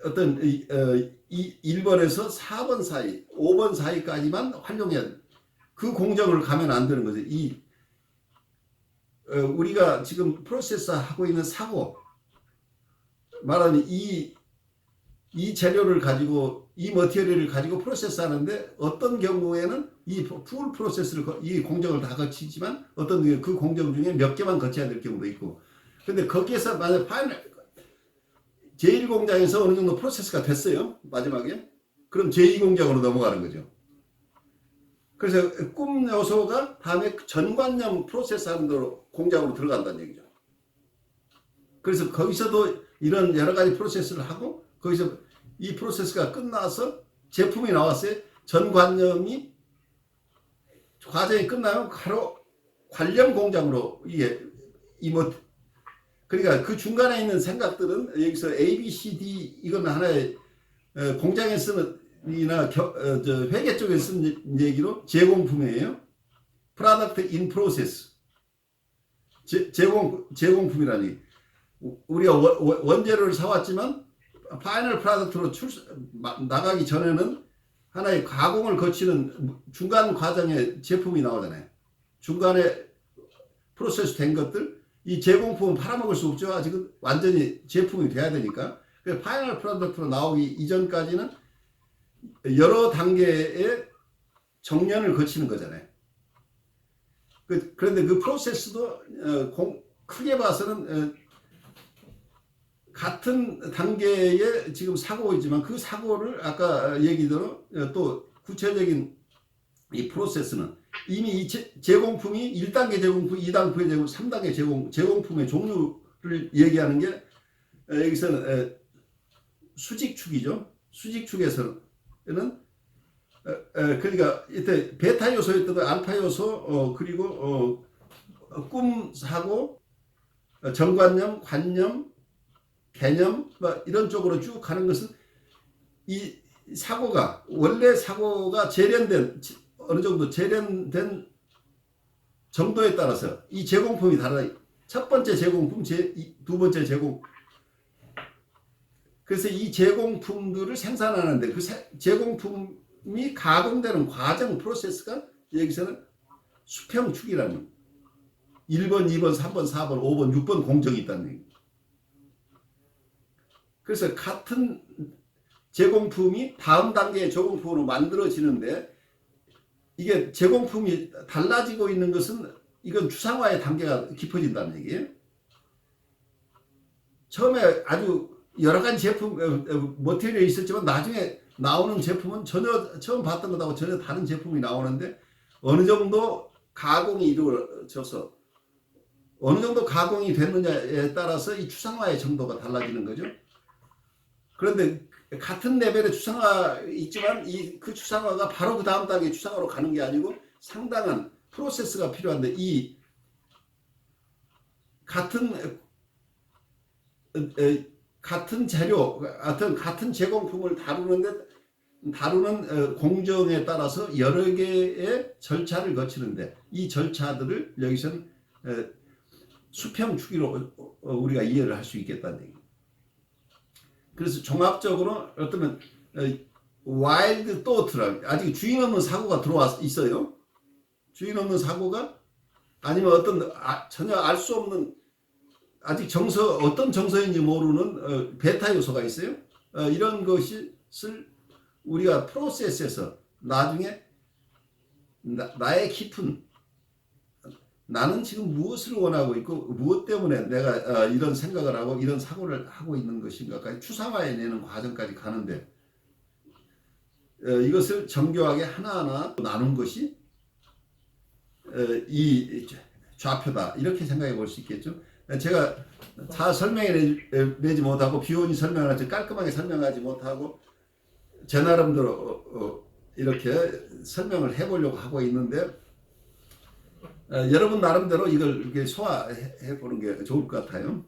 어떤 1번에서 4번 사이, 5번 사이까지만 활용해야 돼. 그 공정을 가면 안 되는 거죠. 우리가 지금 프로세스하고 있는 사고, 말하는 이 재료를 가지고, 이 머티리얼을 가지고 프로세스 하는데 어떤 경우에는 이 풀 프로세스를, 이 공정을 다 거치지만 어떤 경우에 그 공정 중에 몇 개만 거쳐야 될 경우도 있고. 근데 거기에서 만약 제1공장에서 어느 정도 프로세스가 됐어요. 마지막에. 그럼 제2공장으로 넘어가는 거죠. 그래서 꿈 요소가 다음에 전관념 프로세스 하는 대로 공장으로 들어간다는 얘기죠. 그래서 거기서도 이런 여러 가지 프로세스를 하고 거기서 이 프로세스가 끝나서 제품이 나왔어요. 전관념이 과정이 끝나면 바로 관련 공장으로 이게 이뭐 그러니까 그 중간에 있는 생각들은 여기서 A, B, C, D 이건 하나의 공장에 쓰는 이나 회계 쪽에 쓰는 얘기로 제공품이에요. Product in process. 제공품이라니. 우리가 원재료를 사왔지만 파이널 프로덕트로 나가기 전에는 하나의 가공을 거치는 중간 과정에 제품이 나오잖아요. 중간에 프로세스 된 것들, 이 제공품은 팔아먹을 수 없죠. 아직은 완전히 제품이 돼야 되니까. 그래서 파이널 프로덕트로 나오기 이전까지는 여러 단계의 정년을 거치는 거잖아요. 그런데 그 프로세스도 크게 봐서는 같은 단계의 지금 사고이지만 그 사고를 아까 얘기대로 또 구체적인 이 프로세스는 이미 이 제공품이 1단계 제공품, 2단계 제공품, 3단계 제공품의 종류를 얘기하는 게 여기서는 수직축이죠. 수직축에서는 그러니까 이때 베타 요소였던 거 알파 요소 그리고 꿈 사고 정관념, 관념, 개념 이런 쪽으로 쭉 가는 것은 이 사고가 원래 사고가 재련된 어느 정도 재련된 정도에 따라서 이 제공품이 달라. 첫 번째 제공품, 두 번째 제공. 그래서 이 제공품들을 생산하는데 그 제공품이 가공되는 과정 프로세스가 여기서는 수평축이라는 1번, 2번, 3번, 4번, 5번, 6번 공정이 있다는 얘기. 그래서 같은 제공품이 다음 단계의 제공품으로 만들어지는데 이게 제공품이 달라지고 있는 것은 이건 추상화의 단계가 깊어진다는 얘기예요. 처음에 아주 여러 가지 제품, 머티리얼이 있었지만 나중에 나오는 제품은 전혀 처음 봤던 것하고 전혀 다른 제품이 나오는데 어느 정도 가공이 이루어져서 어느 정도 가공이 됐느냐에 따라서 이 추상화의 정도가 달라지는 거죠. 그런데 같은 레벨의 추상화 있지만 그 추상화가 바로 그 다음 단계 추상화로 가는 게 아니고 상당한 프로세스가 필요한데 이 같은 재료, 같은 제공품을 다루는 공정에 따라서 여러 개의 절차를 거치는데 이 절차들을 여기서는 수평 주기로 우리가 이해를 할 수 있겠다는 얘기입니다. 그래서 종합적으로 어쩌면 와일드 또트라 아직 주인 없는 사고가 들어와 있어요. 주인 없는 사고가 아니면 어떤 전혀 알 수 없는 아직 어떤 정서인지 모르는 베타 요소가 있어요. 이런 것을 우리가 프로세스에서 나중에 나의 깊은 나는 지금 무엇을 원하고 있고 무엇 때문에 내가 이런 생각을 하고 이런 사고를 하고 있는 것인가까지 추상화해 내는 과정까지 가는데 이것을 정교하게 하나하나 나눈 것이 이 좌표다 이렇게 생각해 볼 수 있겠죠. 제가 다 설명해내지 못하고 비원이 설명을 깔끔하게 설명하지 못하고 제 나름대로 이렇게 설명을 해보려고 하고 있는데 여러분 나름대로 이걸 이렇게 소화해 보는 게 좋을 것 같아요.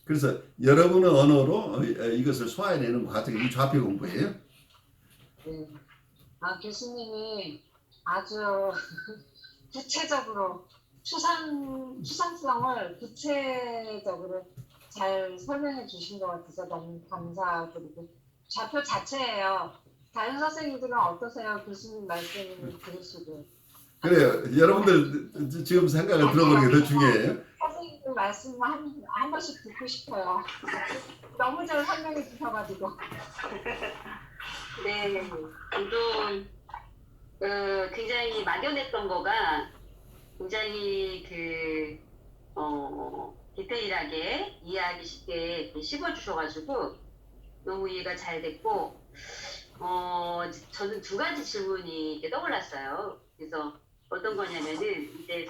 그래서 여러분의 언어로 이것을 소화해내는 과정이 이 좌표 공부예요. 네. 교수님이 아주 구체적으로 추상성을 구체적으로 잘 설명해 주신 것 같아서 너무 감사드리고 좌표 자체예요. 다른 선생님들은 어떠세요? 교수님 말씀을 들으시고. 그래요. 여러분들 지금 생각을 들어보는 게 더 중요해요. 선생님 말씀 한 번씩 듣고 싶어요. 너무 잘 설명해 주셔가지고. 네, 저도 굉장히 막연했던 거가 굉장히 디테일하게 이해하기 쉽게 씹어주셔가지고 너무 이해가 잘 됐고 저는 두 가지 질문이 이렇게 떠올랐어요. 그래서 어떤 거냐면은 이제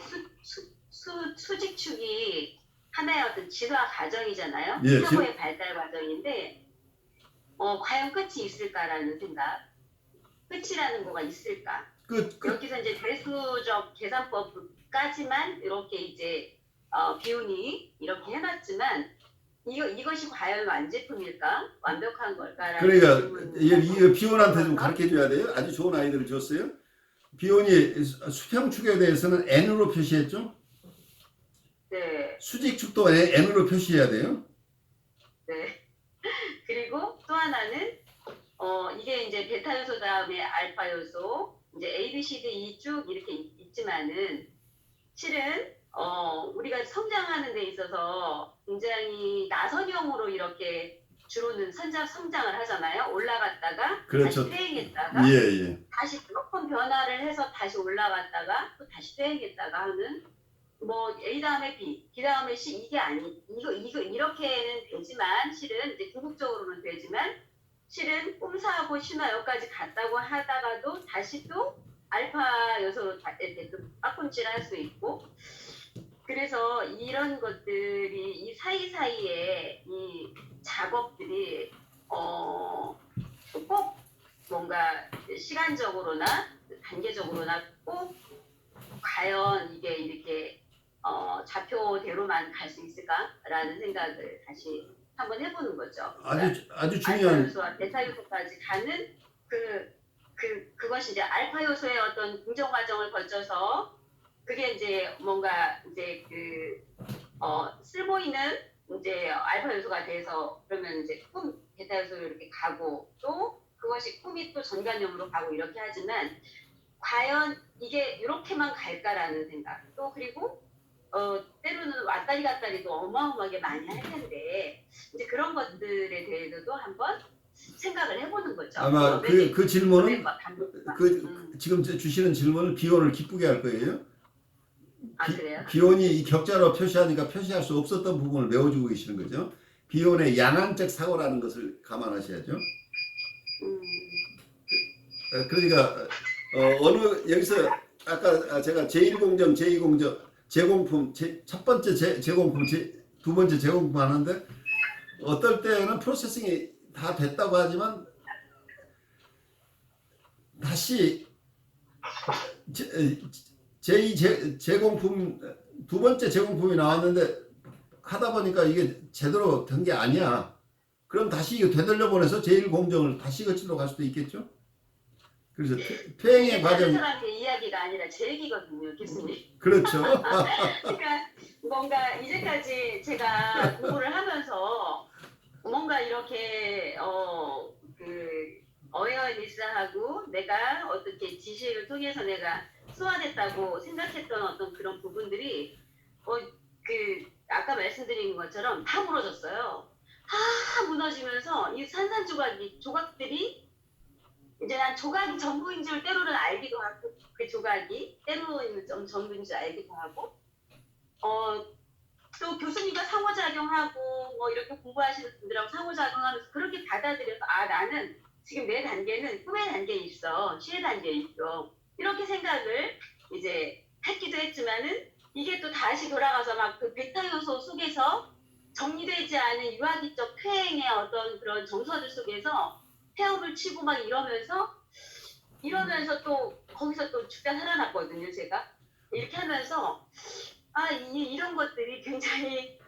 수직축이 하나의 어떤 진화 과정이잖아요. 예, 사고의 발달 과정인데 과연 끝이 있을까라는 생각. 끝이라는 거가 있을까? 여기서 이제 대수적 계산법까지만 이렇게 이제 비운이 이렇게 해놨지만 이것이 과연 완제품일까? 완벽한 걸까라는 그러니까 이 비혼한테 좀 질문을 가르쳐 줘야 돼요. 아주 좋은 아이디어를 줬어요. 비혼이 수평축에 대해서는 n으로 표시했죠. 네, 수직축도 n으로 표시해야 돼요. 네. 그리고 또 하나는 이게 이제 베타 요소 다음에 알파 요소 이제 A, B, C, D, E 쭉 이렇게 있지만은 실은 우리가 성장하는 데 있어서 굉장히 나선형으로 이렇게 주로는 성장을 하잖아요. 올라갔다가 그렇죠. 다시 퇴행했다가 예. 다시 조금 변화를 해서 다시 올라갔다가 또 다시 퇴행했다가 하는 뭐 A 다음에 B, B 다음에 C 이게 이거 이렇게는 되지만 실은 이제 궁극적으로는 되지만 실은 꼼사하고 신화여기까지 갔다고 하다가도 다시 또 알파 요소로 이렇게 좀 빠꿈치를 할 수 있고 그래서 이런 것들이 이 사이사이에 이 작업들이 꼭 뭔가 시간적으로나 단계적으로나 꼭 과연 이게 이렇게 좌표대로만 갈 수 있을까라는 생각을 다시 한번 해보는 거죠. 아주 중요한 알파 요소와 베타 요소까지 가는 그것이 이제 알파 요소의 어떤 긍정 과정을 거쳐서 그게 이제 뭔가 이제 쓸모 있는 이제 알파 요소가 돼서 그러면 이제 베타 요소로 이렇게 가고 또 그것이 꿈이 또 전관념으로 가고 이렇게 하지만 과연 이게 이렇게만 갈까라는 생각 또 그리고 때로는 왔다리 갔다리도 어마어마하게 많이 할 텐데 이제 그런 것들에 대해서도 한번 생각을 해보는 거죠. 아마 그 질문은 지금 주시는 질문을 비혼을 기쁘게 할 거예요. 그래요? 비혼이 이 격자로 표시하니까 표시할 수 없었던 부분을 메워주고 계시는 거죠. 비혼의 양안적 사고라는 것을 감안하셔야죠. 그러니까 여기서 아까 제가 제1공정, 제2공정, 제공품, 첫 번째 제공품, 두 번째 제공품 하는데 어떨 때는 프로세싱이 다 됐다고 하지만 다시 제공품 두 번째 제공품이 나왔는데 하다 보니까 이게 제대로 된 게 아니야. 그럼 다시 이거 되돌려 보내서 제1공정을 다시 거치러 갈 수도 있겠죠. 그래서 퇴행의 과정. 다른 사람의 이야기가 아니라 제 얘기거든요, 교수님. 그렇죠. 그러니까 뭔가 이제까지 제가 공부를 하면서 뭔가 이렇게 어웨어니스하고 내가 어떻게 지식을 통해서 내가 소화됐다고 생각했던 어떤 그런 부분들이 아까 말씀드린 것처럼 다 무너졌어요. 다 무너지면서 이 조각들이 이제 난 조각이 전부인 줄 때로는 알기도 하고 그 조각이 때로는 좀 전부인 줄 알기도 하고 또 교수님과 상호작용하고 뭐 이렇게 공부하시는 분들하고 상호작용하면서 그렇게 받아들여서 나는 지금 내 단계는 꿈의 단계에 있어 시의 단계에 있어 이렇게 생각을 이제 했기도 했지만은 이게 또 다시 돌아가서 막 그 베타 요소 속에서 정리되지 않은 유아기적 퇴행의 어떤 그런 정서들 속에서 헤엄을 치고 막 이러면서 또 거기서 또 죽다 살아났거든요 제가 이렇게 하면서 이런 것들이 굉장히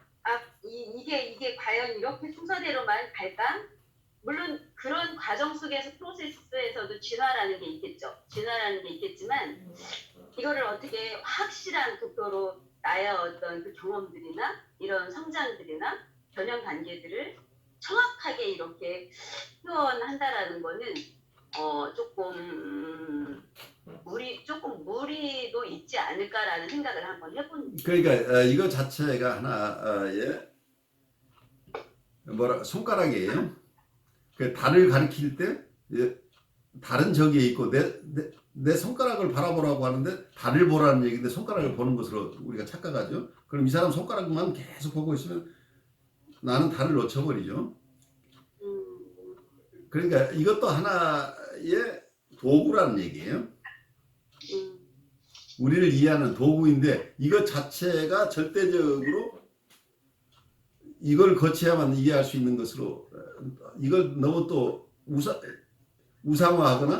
이게 과연 이렇게 순서대로만 갈까? 물론 그런 과정 속에서 프로세스에서도 진화라는 게 있겠지만 이거를 어떻게 확실한 속도로 나의 어떤 그 경험들이나 이런 성장들이나 변형 단계들을 정확하게 이렇게 표현한다라는 거는 조금 무리도 있지 않을까라는 생각을 한번 해보는. 그러니까 이거 자체가 하나의 손가락이에요. 그 달을 가리킬 때 달은 저기에 있고 내 손가락을 바라보라고 하는데 달을 보라는 얘기인데 손가락을 보는 것으로 우리가 착각하죠. 그럼 이 사람 손가락만 계속 보고 있으면 나는 달을 놓쳐버리죠. 그러니까 이것도 하나의 도구라는 얘기예요. 우리를 이해하는 도구인데 이것 자체가 절대적으로 이걸 거쳐야만 이해할 수 있는 것으로 이걸 너무 또 우상화하거나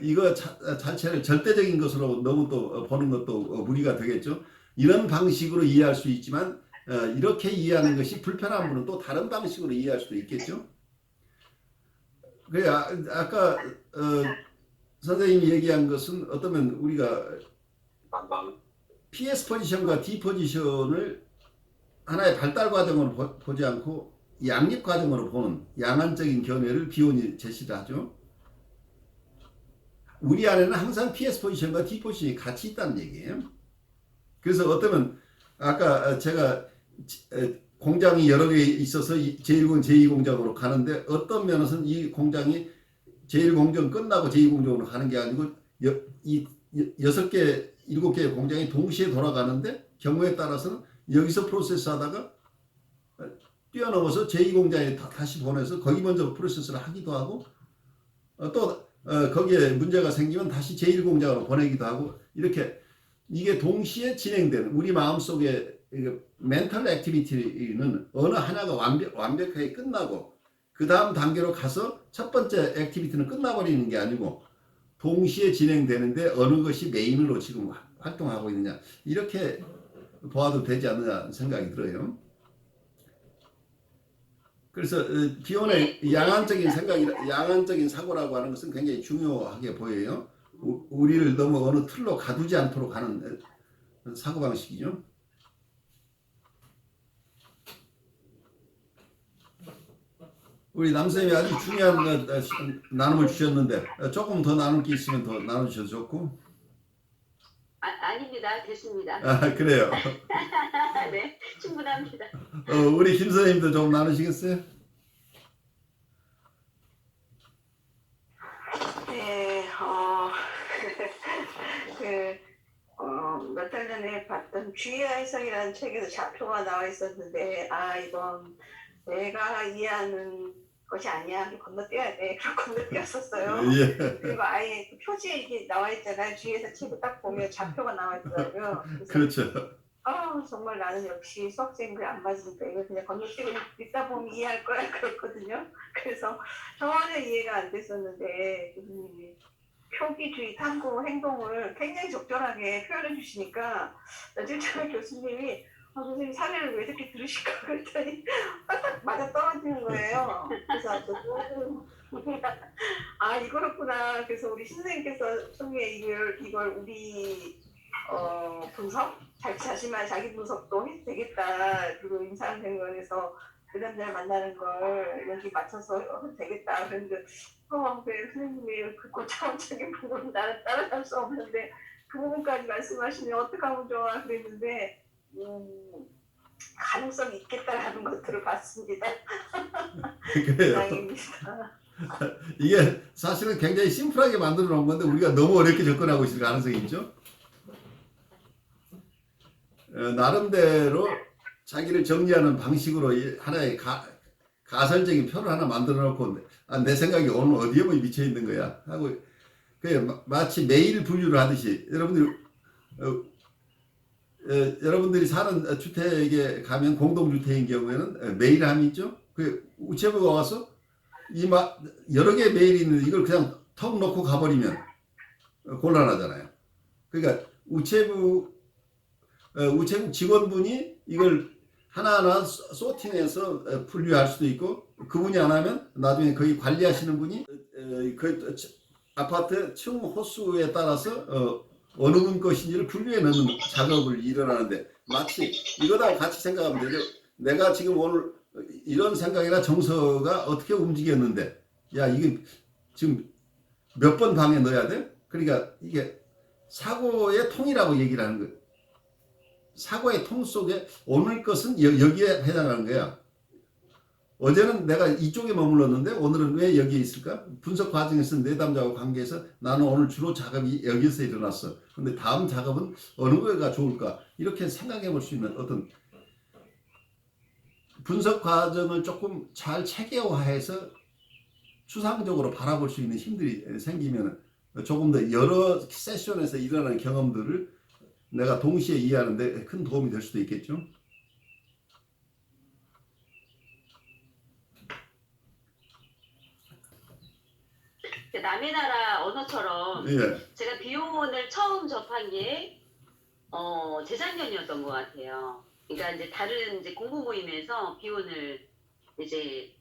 이거 자체를 절대적인 것으로 너무 또 보는 것도 무리가 되겠죠. 이런 방식으로 이해할 수 있지만 이렇게 이해하는 것이 불편한 분은 또 다른 방식으로 이해할 수도 있겠죠. 그래 아까 선생님이 얘기한 것은 어쩌면 우리가 PS 포지션과 D 포지션을 하나의 발달 과정으로 보지 않고 양립 과정으로 보는 양안적인 견해를 비온이 제시를 하죠. 우리 안에는 항상 PS 포지션과 D 포지션이 같이 있다는 얘기예요. 그래서 어쩌면 아까 제가 공장이 여러 개 있어서 제1공장, 제2공장으로 가는데 어떤 면에서는 이 공장이 제1공장 끝나고 제2공장으로 가는 게 아니고 이 6개, 7개의 공장이 동시에 돌아가는데 경우에 따라서는 여기서 프로세스 하다가 뛰어넘어서 제2공장에 다시 보내서 거기 먼저 프로세스를 하기도 하고 또 거기에 문제가 생기면 다시 제1공장으로 보내기도 하고 이렇게 이게 동시에 진행되는 우리 마음속에 멘탈 액티비티는 어느 하나가 완벽하게 끝나고 그 다음 단계로 가서 첫 번째 액티비티는 끝나버리는 게 아니고 동시에 진행되는데 어느 것이 메인으로 지금 활동하고 있느냐 이렇게 보아도 되지 않느냐 생각이 들어요. 그래서 비온의 양안적인 생각이 양안적인 사고라고 하는 것은 굉장히 중요하게 보여요. 우리를 너무 어느 틀로 가두지 않도록 하는 사고방식이죠. 우리 남쌤이 아주 중요한 나눔을 주셨는데 조금 더 나눌 게 있으면 더 나눠주셔도 좋고. 아닙니다. 됐습니다. 아 그래요. 네, 충분합니다. 우리 김 선생님도 좀 나누시겠어요? 네, 몇 달 전에 봤던 주의와 해석이라는 책에서 좌표가 나와 있었는데, 이건 내가 이해하는 것이 아니야. 건너뛰어야 돼. 그럼 건너뛰었었어요. 예. 그리고 아예 그 표지에 이게 나와 있잖아요. 주의에서 책을 딱 보면 좌표가 나와 있더라고요. 그렇죠. 정말 나는 역시 수학생인 거 안 맞으니까 이거 그냥 건너뛰고 읽다 보면 이해할 거야 그렇거든요. 그래서 전혀 이해가 안 됐었는데 교수님이 표기주의, 탐구, 행동을 굉장히 적절하게 표현해 주시니까 나중에 교수님이 선생님 사례를 왜 이렇게 들으실까 그랬더니 딱 맞아 떨어지는 거예요. 그래서 저도 이거였구나. 그래서 우리 선생님께서 처음에 이걸 우리 분석, 자기 분석도 해도 되겠다. 그리고 임상병원에서 그 남자를 만나는 걸 여기 맞춰서 해도 되겠다. 그런데 그래 선생님이 그 고차원적인 부분은 나는 따라갈 수 없는데 그 부분까지 말씀하시면 어떻게 하면 좋아 그랬는데 가능성이 있겠다라는 것들을 봤습니다. 그래요. 다행입니다. 이게 사실은 굉장히 심플하게 만들어 놓은 건데 우리가 너무 어렵게 접근하고 있을 가능성이 있죠. 나름대로 자기를 정리하는 방식으로 하나의 가설적인 표를 하나 만들어 놓고 내 생각이 오늘 어디에 뭐 미쳐 있는 거야 하고 마치 매일 분류를 하듯이 여러분들이 사는 주택에 가면 공동주택인 경우에는 메일함이 있죠. 그 우체부가 와서 여러 개의 메일이 있는데 이걸 그냥 턱 놓고 가버리면 곤란하잖아요. 그러니까 우체부 직원분이 이걸 하나하나 소팅해서 분류할 수도 있고 그분이 안 하면 나중에 거기 관리하시는 분이 그 아파트 층 호수에 따라서 어느 분 것인지를 분류해 넣는 작업을 일어나는데 마치 이거랑 같이 생각하면 되죠. 내가 지금 오늘 이런 생각이나 정서가 어떻게 움직였는데 야 이게 지금 몇 번 방에 넣어야 돼? 그러니까 이게 사고의 통이라고 얘기를 하는 거예요. 사고의 통 속에 오늘 것은 여기에 해당하는 거야. 어제는 내가 이쪽에 머물렀는데 오늘은 왜 여기에 있을까? 분석 과정에서 내담자와 관계해서 나는 오늘 주로 작업이 여기서 일어났어. 근데 다음 작업은 어느 거가 좋을까? 이렇게 생각해 볼 수 있는 어떤 분석 과정을 조금 잘 체계화해서 추상적으로 바라볼 수 있는 힘들이 생기면 조금 더 여러 세션에서 일어나는 경험들을 내가 동시에 이해하는데 큰 도움이 될 수도 있겠죠. 남의 나라 언어처럼 예. 제가 비용을 처음 접한 게 재작년이었던 것 같아요. 그러니까 이제 다른 이제 공부 모임에서 비혼을 이제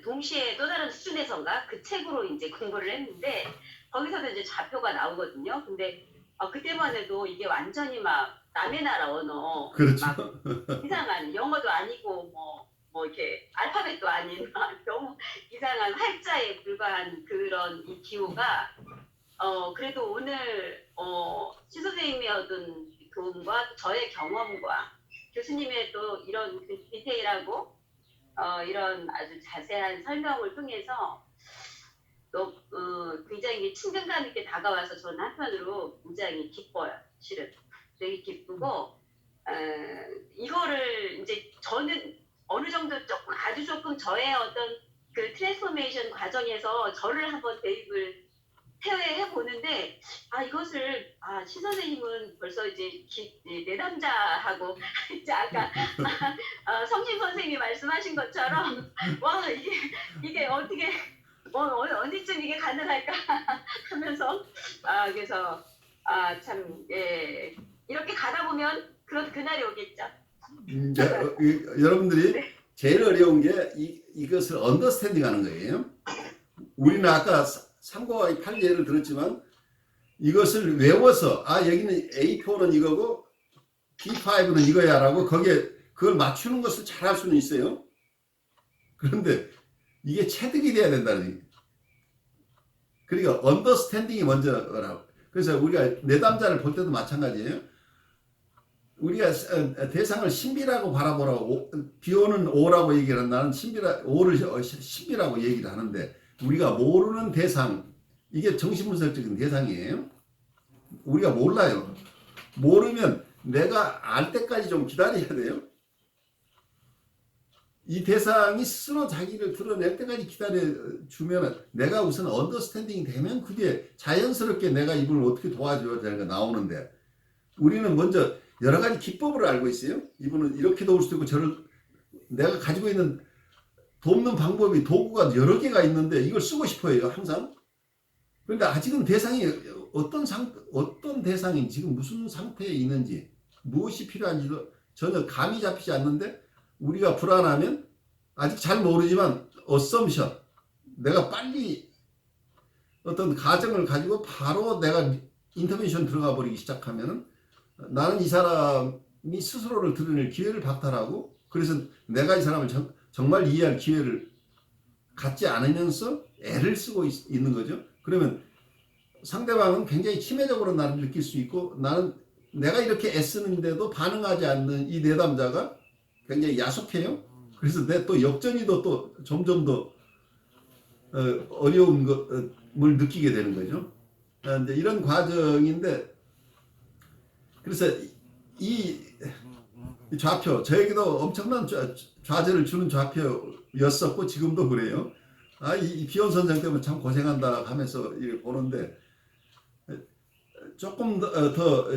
동시에 또 다른 수준에선가 그 책으로 이제 공부를 했는데 거기서도 이제 좌표가 나오거든요. 근데 그때만 해도 이게 완전히 막 남의 나라 언어, 그렇죠. 막 이상한 영어도 아니고 뭐 이렇게 알파벳도 아닌 막 너무 이상한 활자에 불과한 그런 이 기호가 그래도 오늘 시 선생님이 얻은 교훈과 저의 경험과 교수님의 또 이런 그 디테일하고 이런 아주 자세한 설명을 통해서 또 굉장히 친근감 있게 다가와서 저는 한편으로 굉장히 기뻐요. 실은 되게 기쁘고 이거를 이제 저는 어느 정도 조금 아주 조금 저의 어떤 그 트랜스포메이션 과정에서 저를 한번 대입을 해외해 보는데 이것을 시 선생님은 벌써 이제 내담자하고 이제 아까 성심 선생님이 말씀하신 것처럼 와 이게 어떻게 언제쯤 이게 가능할까 하면서 그래서 참 예, 이렇게 가다 보면 그날이 오겠죠. 여러분들이 네. 제일 어려운 게 이것을 언더스탠딩 하는 거예요. 우리는 아까 3과 8 예를 들었지만 이것을 외워서 여기는 A4는 이거고 B5는 이거야 라고 그걸 맞추는 것을 잘 할 수는 있어요. 그런데 이게 체득이 돼야 된다는 얘기예요. 그러니까 언더스탠딩이 먼저라고. 그래서 우리가 내담자를 볼 때도 마찬가지예요. 우리가 대상을 신비라고 바라보라고 비오는 오라고 얘기를 하는 나는 오를 신비라고 얘기를 하는데 우리가 모르는 대상 이게 정신분석적인 대상이에요. 우리가 몰라요. 모르면 내가 알 때까지 좀 기다려야 돼요. 이 대상이 스스로 자기를 드러낼 때까지 기다려주면 내가 우선 언더스탠딩이 되면 그게 자연스럽게 내가 이분을 어떻게 도와줘야 되는 가 나오는데 우리는 먼저 여러 가지 기법을 알고 있어요. 이분은 이렇게 도울 수도 있고 내가 가지고 있는 돕는 방법이 도구가 여러 개가 있는데 이걸 쓰고 싶어요. 항상. 그런데 아직은 대상이 어떤 대상이 지금 무슨 상태에 있는지 무엇이 필요한지도 전혀 감이 잡히지 않는데 우리가 불안하면 아직 잘 모르지만 어썸션 내가 빨리 어떤 가정을 가지고 바로 내가 인터벤션 들어가 버리기 시작하면은 나는 이 사람이 스스로를 드러낼 기회를 박탈하고 그래서 내가 이 사람을 정말 이해할 기회를 갖지 않으면서 애를 쓰고 있는 거죠. 그러면 상대방은 굉장히 치매적으로 나를 느낄 수 있고 나는 내가 이렇게 애쓰는데도 반응하지 않는 이 내담자가 굉장히 야속해요. 그래서 내 또 역전이도 또 점점 더 어려운 것을 느끼게 되는 거죠. 이제 이런 과정인데 그래서 이 좌표 저에게도 엄청난 좌절을 주는 좌표였었고 지금도 그래요. 이 비혼 선생 때문에 참 고생한다 하면서 이렇게 보는데 조금 더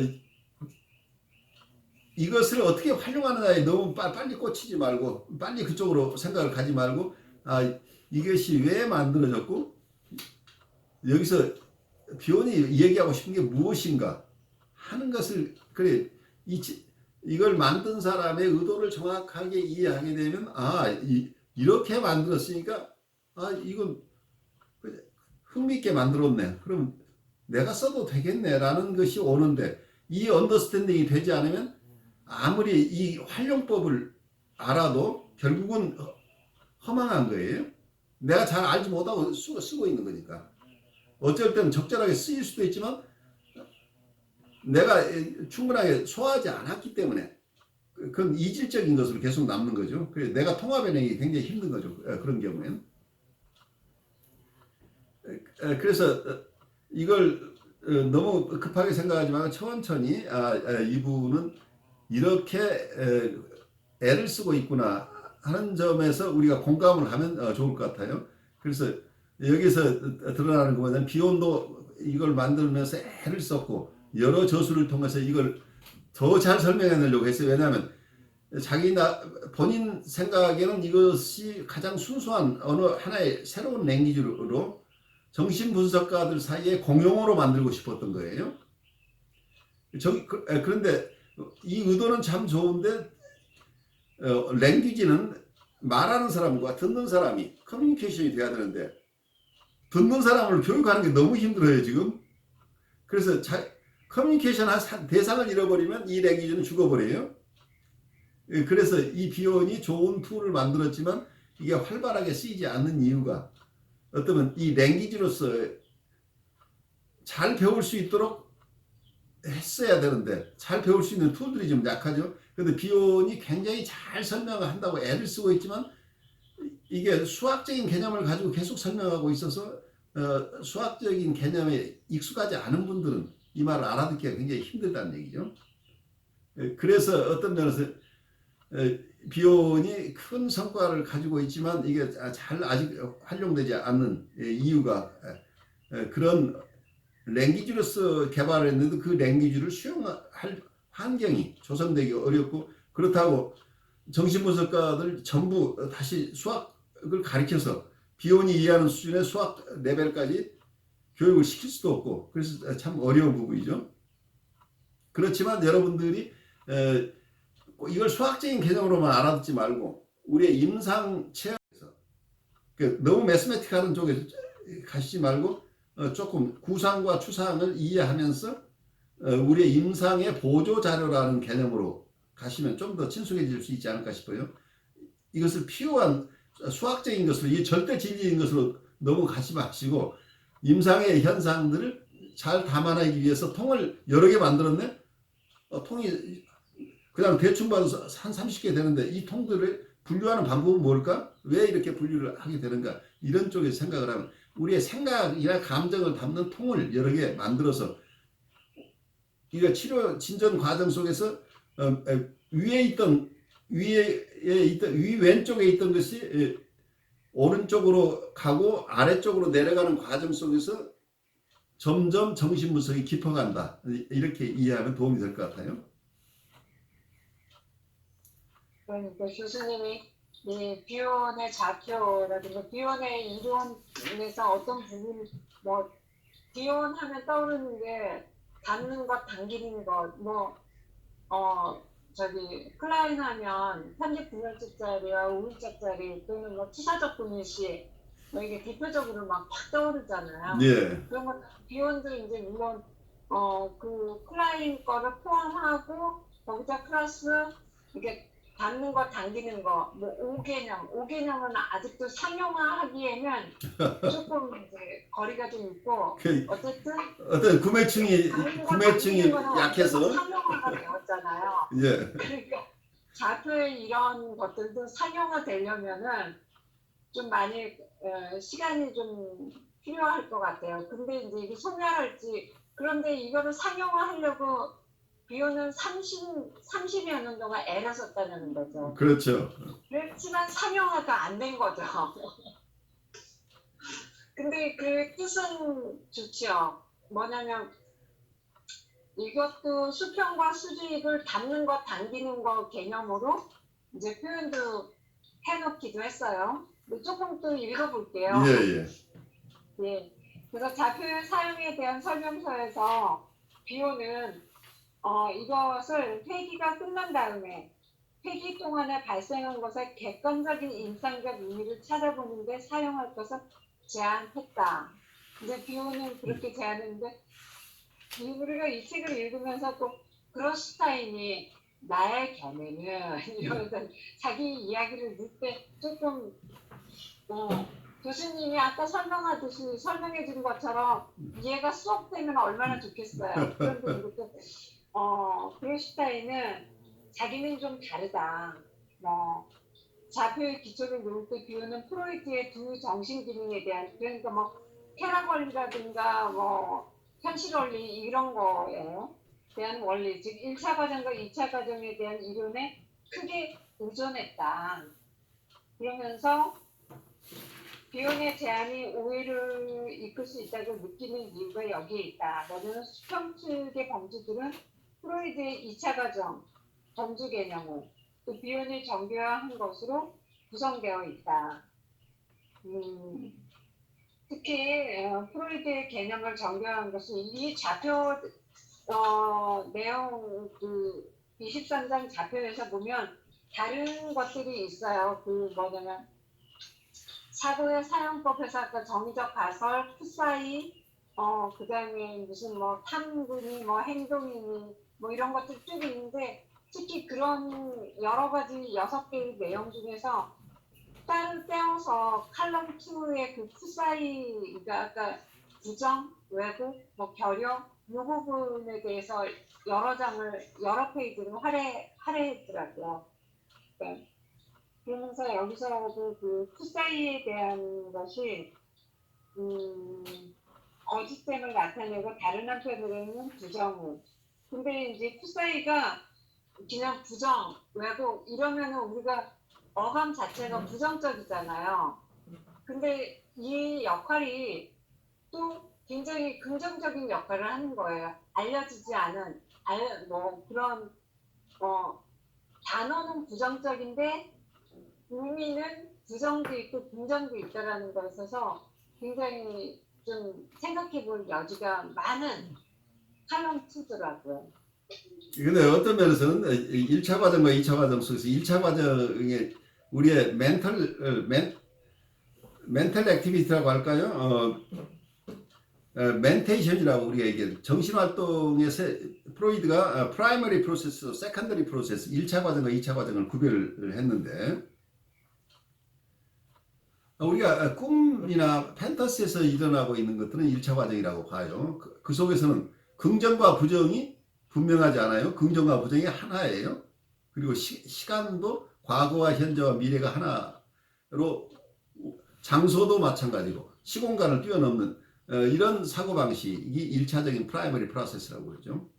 이것을 어떻게 활용하느냐에 너무 빨리 꽂히지 말고 빨리 그쪽으로 생각을 가지 말고 이것이 왜 만들어졌고 여기서 비혼이 얘기하고 싶은 게 무엇인가 하는 것을 그래 이걸 만든 사람의 의도를 정확하게 이해하게 되면 이렇게 만들었으니까 이건 흥미있게 만들었네. 그럼 내가 써도 되겠네 라는 것이 오는데 이 언더스탠딩이 되지 않으면 아무리 이 활용법을 알아도 결국은 허망한 거예요. 내가 잘 알지 못하고 쓰고 있는 거니까. 어쩔 때는 적절하게 쓰일 수도 있지만 내가 충분하게 소화하지 않았기 때문에 그건 이질적인 것으로 계속 남는 거죠. 그래서 내가 통합해내기 굉장히 힘든 거죠. 그런 경우에는. 그래서 이걸 너무 급하게 생각하지 말고 천천히 이분은 이렇게 애를 쓰고 있구나 하는 점에서 우리가 공감을 하면 좋을 것 같아요. 그래서 여기서 드러나는 것은 비혼도 이걸 만들면서 애를 썼고 여러 저술을 통해서 이걸 더 잘 설명해내려고 했어요. 왜냐하면 본인 생각에는 이것이 가장 순수한 어느 하나의 새로운 랭귀지로 정신분석가들 사이에 공용어로 만들고 싶었던 거예요. 그런데 이 의도는 참 좋은데 랭귀지는 말하는 사람과 듣는 사람이 커뮤니케이션이 돼야 되는데 듣는 사람을 교육하는 게 너무 힘들어요 지금. 그래서 커뮤니케이션 한 대상을 잃어버리면 이 랭귀지는 죽어버려요. 그래서 이 비혼이 좋은 툴을 만들었지만 이게 활발하게 쓰이지 않는 이유가 어쩌면 이 랭귀지로서 잘 배울 수 있도록 했어야 되는데 잘 배울 수 있는 툴들이 좀 약하죠. 그런데 비혼이 굉장히 잘 설명을 한다고 애를 쓰고 있지만 이게 수학적인 개념을 가지고 계속 설명하고 있어서 수학적인 개념에 익숙하지 않은 분들은 이 말을 알아듣기가 굉장히 힘들다는 얘기죠. 그래서 어떤 면에서 비혼이 큰 성과를 가지고 있지만 이게 잘 아직 활용되지 않는 이유가 그런 랭귀지로서 개발을 했는데 그 랭귀지를 수용할 환경이 조성되기 어렵고 그렇다고 정신분석가들 전부 다시 수학을 가르쳐서 비혼이 이해하는 수준의 수학 레벨까지 교육을 시킬 수도 없고 그래서 참 어려운 부분이죠. 그렇지만 여러분들이 이걸 수학적인 개념으로만 알아듣지 말고 우리의 임상 체험에서 너무 매스매틱하는 쪽에 가시지 말고 조금 구상과 추상을 이해하면서 우리의 임상의 보조 자료라는 개념으로 가시면 좀 더 친숙해질 수 있지 않을까 싶어요. 이것을 피요한 수학적인 것으로 이 절대 진리인 것으로 너무 가지 마시고 임상의 현상들을 잘 담아내기 위해서 통을 여러 개 만들었네. 통이 그냥 대충 봐도 한 30개 되는데 이 통들을 분류하는 방법은 뭘까? 왜 이렇게 분류를 하게 되는가? 이런 쪽에 생각을 하면 우리의 생각이나 감정을 담는 통을 여러 개 만들어서 이거 치료 진전 과정 속에서 위 왼쪽에 있던 것이 오른쪽으로 가고 아래쪽으로 내려가는 과정 속에서 점점 정신분석이 깊어간다. 이렇게 이해하면 도움이 될 것 같아요. 그러니까 교수님이 이 비혼의 좌표라든가 비혼의 이론에서 어떤 부분 비혼하면 떠오르는 게 닿는 것, 당기는 것, 클라인 하면 편집 분열적자리와 우울적자리 또는 투사적 분일시 이게 대표적으로 막 확 떠오르잖아요. 예. 그런 건 비혼도 이제 물론 그 클라인 거를 포함하고 거기다 플러스 이게 닿는 거, 당기는 거, 5개념은 아직도 상용화하기에는 조금 이제 거리가 좀 있고, 어떤 구매층이 약해서 상용화가 되었잖아요. 예. 그러니까 좌표의 이런 것들도 상용화 되려면은 좀 많이 시간이 좀 필요할 것 같아요. 근데 이제 이게 소멸할지 그런데 이거를 상용화 하려고 비혼은 30여 년 동안 애를 썼다는 거죠. 그렇죠. 그렇지만 상용화가 안 된 거죠. 근데 그 뜻은 좋죠. 뭐냐면 이것도 수평과 수직을 담는 것, 당기는 것 개념으로 이제 표현도 해놓기도 했어요. 조금 또 읽어볼게요. 예. 예. 그래서 좌표의 사용에 대한 설명서에서 비혼은 이것을 회기가 끝난 다음에 회기 동안에 발생한 것의 객관적인 인상적 의미를 찾아보는 데 사용할 것을 제안했다. 이제 비혼은 그렇게 제안했는데 우리가 이 책을 읽으면서 또 그로스타인이 나의 견해는 이러면서 자기 이야기를 넣을 때 조금 교수님이 아까 설명해 준 것처럼 이해가 쏙 되면 얼마나 좋겠어요. 그런데 이것도 그로스타인은 자기는 좀 다르다. 좌표의 기초를 놓을 때 비우는 프로이트의 두 정신 기능에 대한 그러니까 쾌락 원리라든가 현실 원리 이런 거에 대한 원리 즉 1차 과정과 2차 과정에 대한 이론에 크게 의존했다. 그러면서 비혼의 제한이 오해를 이끌 수 있다고 느끼는 이유가 여기에 있다. 뭐냐면 수평 측의 범주들은 프로이드의 2차 과정, 범주 개념을 또 비혼을 정교화한 것으로 구성되어 있다. 특히 프로이드의 개념을 정교화한 것은 이 좌표 내용 그 23장 좌표에서 보면 다른 것들이 있어요. 그 뭐냐면 사고의 사용법에서 아까 정의적 가설, 푸사이, 그다음에 무슨 뭐 탐구니, 뭐 행동이니, 뭐 이런 것들 쭉 있는데 특히 그런 여러 가지 6개의 내용 중에서 따로 떼어서 칼럼 2의 그 푸사이가 아까 부정, 왜곡, 뭐 결여 이 부분에 대해서 여러 페이지를 할애했더라고요. 네. 그러면서 여기서도 그 푸사이에 대한 것이 거짓됨을 나타내고 다른 한편으로는 부정을. 근데 이제 푸사이가 그냥 부정, 왜곡 이러면은 우리가 어감 자체가 부정적이잖아요. 근데 이 역할이 또 굉장히 긍정적인 역할을 하는 거예요. 알려지지 않은 뭐 그런 단어는 부정적인데 의미는 부정도 있고 긍정도 있다라는 거에 있어서 굉장히 좀 생각해 볼 여지가 많은 칼럼 2더라고요. 근데 어떤 면에서는 1차 과정과 2차 과정 속에서 1차 과정에 우리의 멘탈 액티비티라고 할까요? 멘테이션이라고 우리가 얘기해요. 정신활동의 프로이드가 프라이머리 프로세스, 세컨더리 프로세스 1차 과정과 2차 과정을 구별을 했는데 우리가 꿈이나 판타시에서 일어나고 있는 것들은 1차 과정이라고 봐요. 그 속에서는 긍정과 부정이 분명하지 않아요. 긍정과 부정이 하나예요. 그리고 시간도 과거와 현재와 미래가 하나로 장소도 마찬가지고 시공간을 뛰어넘는 이런 사고방식이 1차적인 프라이머리 프로세스라고 그러죠.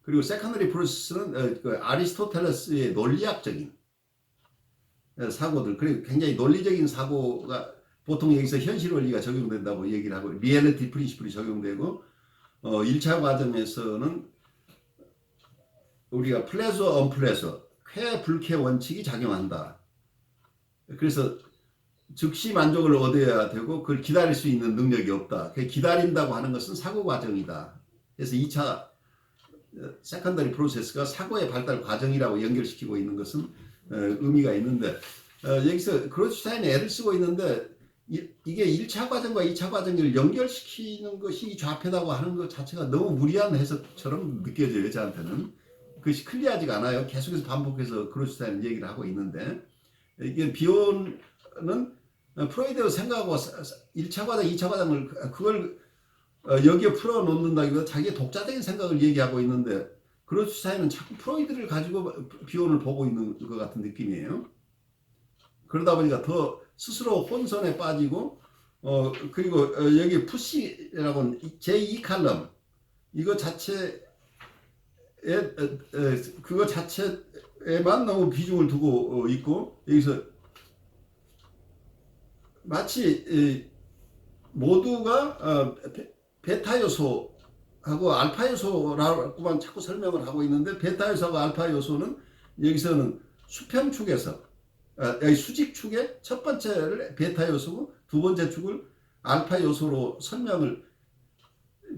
그리고 세컨더리 프로세스는 그 아리스토텔레스의 논리학적인 사고들, 그리고 굉장히 논리적인 사고가 보통 여기서 현실 원리가 적용된다고 얘기를 하고 리얼리티 프린시플이 적용되고 1차 과정에서는 우리가 플레저 언플레저 쾌 불쾌 원칙이 작용한다. 그래서 즉시 만족을 얻어야 되고 그걸 기다릴 수 있는 능력이 없다. 기다린다고 하는 것은 사고 과정이다. 그래서 2차 세컨더리 프로세스가 사고의 발달 과정이라고 연결시키고 있는 것은 의미가 있는데 여기서 그로츠타인이 애를 쓰고 있는데 이게 1차 과정과 2차 과정을 연결시키는 것이 좌표라고 하는 것 자체가 너무 무리한 해석처럼 느껴져요. 저한테는. 그것이 클리어하지가 않아요. 계속해서 반복해서 그로츠타인 얘기를 하고 있는데 이게 비혼은 프로이드가 생각하고 1차 과정, 2차 과정을 그걸 여기에 풀어놓는다기보다 자기의 독자적인 생각을 얘기하고 있는데 그로츠타인은 자꾸 프로이드를 가지고 비혼을 보고 있는 것 같은 느낌이에요. 그러다 보니까 더 스스로 혼선에 빠지고 그리고 여기 푸시라고 제2 칼럼 이거 자체에 그거 자체에만 너무 비중을 두고 있고 여기서 마치 모두가 베타 요소하고 알파 요소라고만 자꾸 설명을 하고 있는데 베타 요소하고 알파 요소는 여기서는 수평축에서 여기 수직축의 첫 번째를 베타 요소고 두 번째 축을 알파 요소로 설명을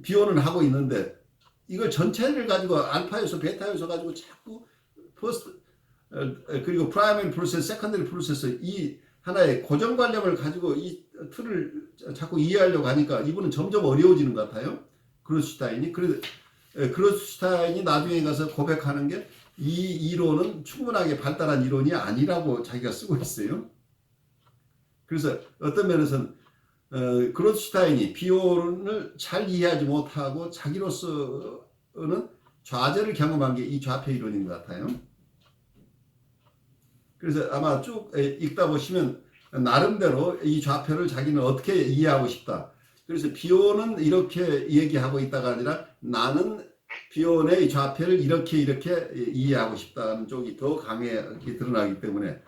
비혼을 하고 있는데 이걸 전체를 가지고 알파 요소, 베타 요소 가지고 자꾸 퍼스트 그리고 프라이머리 프로세스, 세컨더리 프로세스 이 하나의 고정관념을 가지고 이 틀을 자꾸 이해하려고 하니까 이분은 점점 어려워지는 것 같아요. 그로츠타인이. 그래서 그로츠타인이 나중에 가서 고백하는 게 이 이론은 충분하게 발달한 이론이 아니라고 자기가 쓰고 있어요. 그래서 어떤 면에서는 그로츠타인이 비혼을 잘 이해하지 못하고 자기로서는 좌절을 경험한 게 이 좌표 이론인 것 같아요. 그래서 아마 쭉 읽다 보시면 나름대로 이 좌표를 자기는 어떻게 이해하고 싶다. 그래서 비혼은 이렇게 얘기하고 있다가 아니라 나는 비혼의 좌표를 이렇게 이해하고 싶다는 쪽이 더 강하게 드러나기 때문에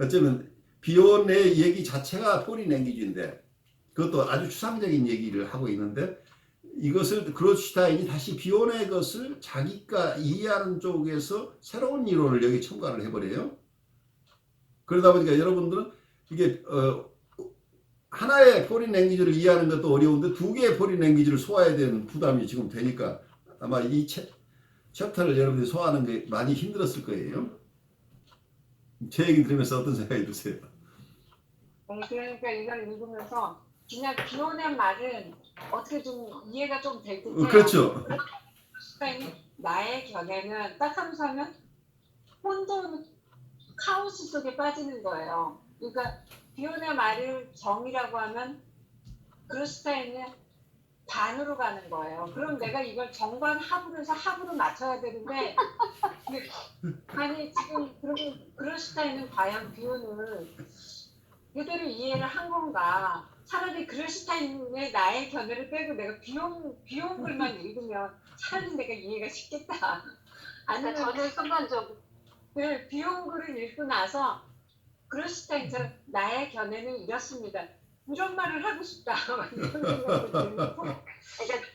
어쩌면 비혼의 얘기 자체가 포린 랭귀지인데 그것도 아주 추상적인 얘기를 하고 있는데 이것을 그로슈타인이 다시 비혼의 것을 자기가 이해하는 쪽에서 새로운 이론을 여기 첨가를 해버려요. 그러다 보니까 여러분들은 이게 하나의 포린 랭귀지를 이해하는 것도 어려운데 두 개의 포린 랭귀지를 소화해야 되는 부담이 지금 되니까 아마 이 챕터를 여러분들이 소화하는 게 많이 힘들었을 거예요. 제 얘기 들으면서 어떤 생각이 드세요? 그러니까 이걸 읽으면서 그냥 비혼의 말은 어떻게 좀 이해가 좀 될 듯해요. 그렇죠. 나의 견해는 딱 하면서 하면 혼돈, 카오스 속에 빠지는 거예요. 그러니까 비혼의 말을 정이라고 하면 그로스타인은 반으로 가는 거예요. 그럼 내가 이걸 정반 합으로 해서 합으로 맞춰야 되는데 아니 지금 그러면 그로스타인은 과연 비혼을 그대로 이해를 한 건가? 차라리 그로스타인의 나의 견해를 빼고 내가 비혼 글만 읽으면 차라리 내가 이해가 쉽겠다. 아니면 저는 순간적으로 그 비혼 글을 읽고 나서 그로스타인처럼 나의 견해는 이렇습니다. 이런 말을 하고 싶다. 이런 생각이 들고. 그러니까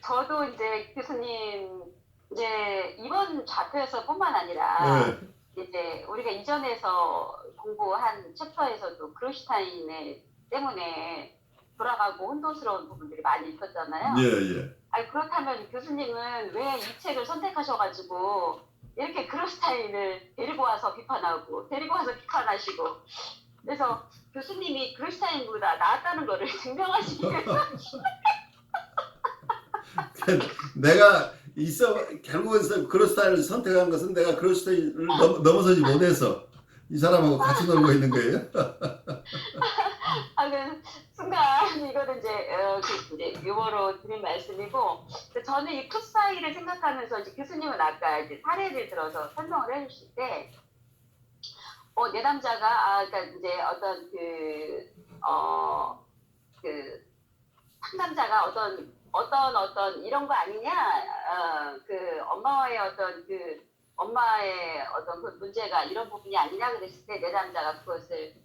저도 이제 교수님 이제 이번 좌표에서뿐만 아니라 네. 이제 우리가 이전에서 공부한 챕터에서도 그로슈타인의 때문에 돌아가고 혼돈스러운 부분들이 많이 있었잖아요. 예. 아니 그렇다면 교수님은 왜 이 책을 선택하셔가지고 이렇게 그로슈타인을 데리고 와서 비판하고 데리고 와서 비판하시고 그래서 교수님이 그로슈타인보다 나았다는 거를 증명하시기 위해서 내가 결국은 그로스타인을 선택한 것은 내가 그로스타인을 넘어서지 못해서 이 사람하고 같이 놀고 있는 거예요. 그 순간 이거는 이제 유머로 드린 말씀이고 저는 이 풋사이를 생각하면서 이제 교수님은 아까 이제 사례를 들어서 설명을 해주실 때 내담자가 그러니까 이제 어떤 상담자가 어떤 이런 거 아니냐 그 엄마의 어떤 그 문제가 이런 부분이 아니냐 그랬을 때 내담자가 그것을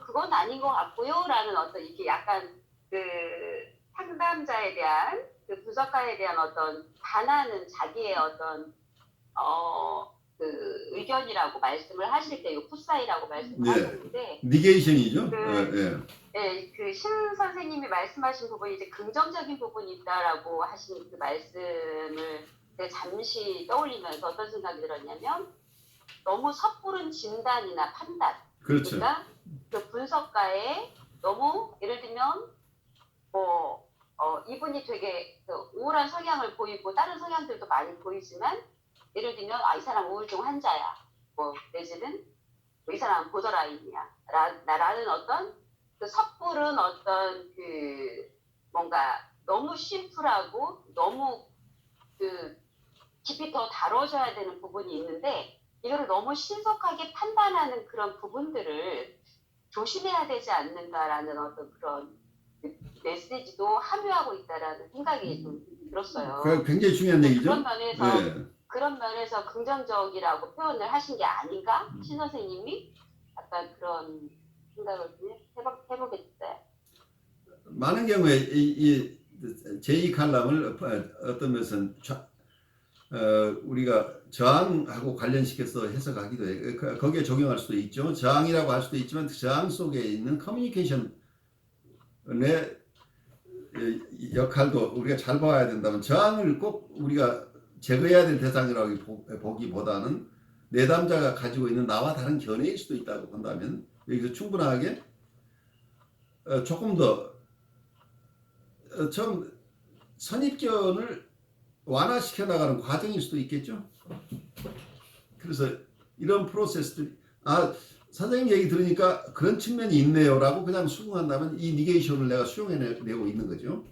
그건 아닌 것 같고요 라는 어떤 이게 약간 그 상담자에 대한 그 분석가에 대한 어떤 반하는 자기의 어떤 그 의견이라고 말씀을 하실 때 이 풋사이라고 말씀하셨는데 니게이션이죠. 그 신 선생님이 말씀하신 부분이 이제 긍정적인 부분이 있다라고 하신 그 말씀을 잠시 떠올리면서 어떤 생각이 들었냐면 너무 섣부른 진단이나 판단 그렇죠. 그러니까 그 분석가의 너무 예를 들면 이분이 되게 그 우울한 성향을 보이고 다른 성향들도 많이 보이지만 예를 들면 이 사람 우울증 환자야 내지는 이 사람 보더라인이야 라는 어떤 그 섣부른 어떤 그 뭔가 너무 심플하고 너무 그 깊이 더 다뤄져야 되는 부분이 있는데 이거를 너무 신속하게 판단하는 그런 부분들을 조심해야 되지 않는가라는 어떤 그런 메시지도 함유하고 있다라는 생각이 좀 들었어요. 굉장히 중요한 얘기죠. 그런 면에서 긍정적이라고 표현을 하신 게 아닌가? 신 선생님이 약간 그런 생각을 좀 해보게 됐어요. 많은 경우에 이 제2 칼럼을 어떤 면에서는 우리가 저항하고 관련시켜서 해석하기도 해요. 거기에 적용할 수도 있죠. 저항이라고 할 수도 있지만 저항 속에 있는 커뮤니케이션의 역할도 우리가 잘 봐야 된다면 저항을 꼭 우리가 제거해야 될 대상이라고 보기보다는 내담자가 가지고 있는 나와 다른 견해일 수도 있다고 본다면 여기서 충분하게 조금 더 좀 선입견을 완화시켜 나가는 과정일 수도 있겠죠. 그래서 이런 프로세스들이 선생님 얘기 들으니까 그런 측면이 있네요 라고 그냥 수긍한다면 이 니게이션을 내가 수용해내고 있는 거죠.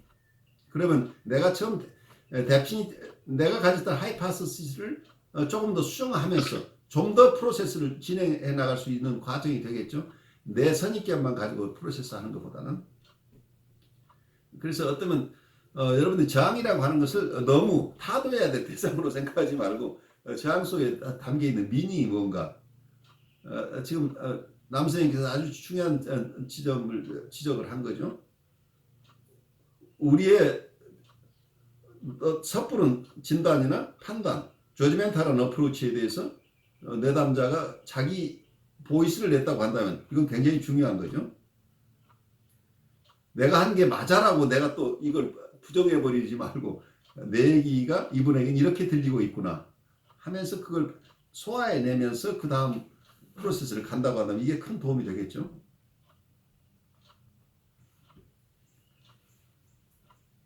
그러면 내가 처음 내가 가졌던 하이파서시스를 조금 더 수정하면서 좀 더 프로세스를 진행해 나갈 수 있는 과정이 되겠죠. 내 선입견만 가지고 프로세스하는 것보다는. 그래서 어쩌면 여러분들이 저항이라고 하는 것을 너무 타도해야 될 대상으로 생각하지 말고 저항 속에 담겨 있는 미닝이 뭔가 지금 남 선생님께서 아주 중요한 지적을 한 거죠. 우리의 섣부른 진단이나 판단, 저지멘탈한 어프로치에 대해서 내담자가 자기 보이스를 냈다고 한다면 이건 굉장히 중요한 거죠. 내가 한 게 맞아라고 내가 또 이걸 부정해버리지 말고 내 얘기가 이분에게는 이렇게 들리고 있구나 하면서 그걸 소화해내면서 그 다음 프로세스를 간다고 한다면 이게 큰 도움이 되겠죠.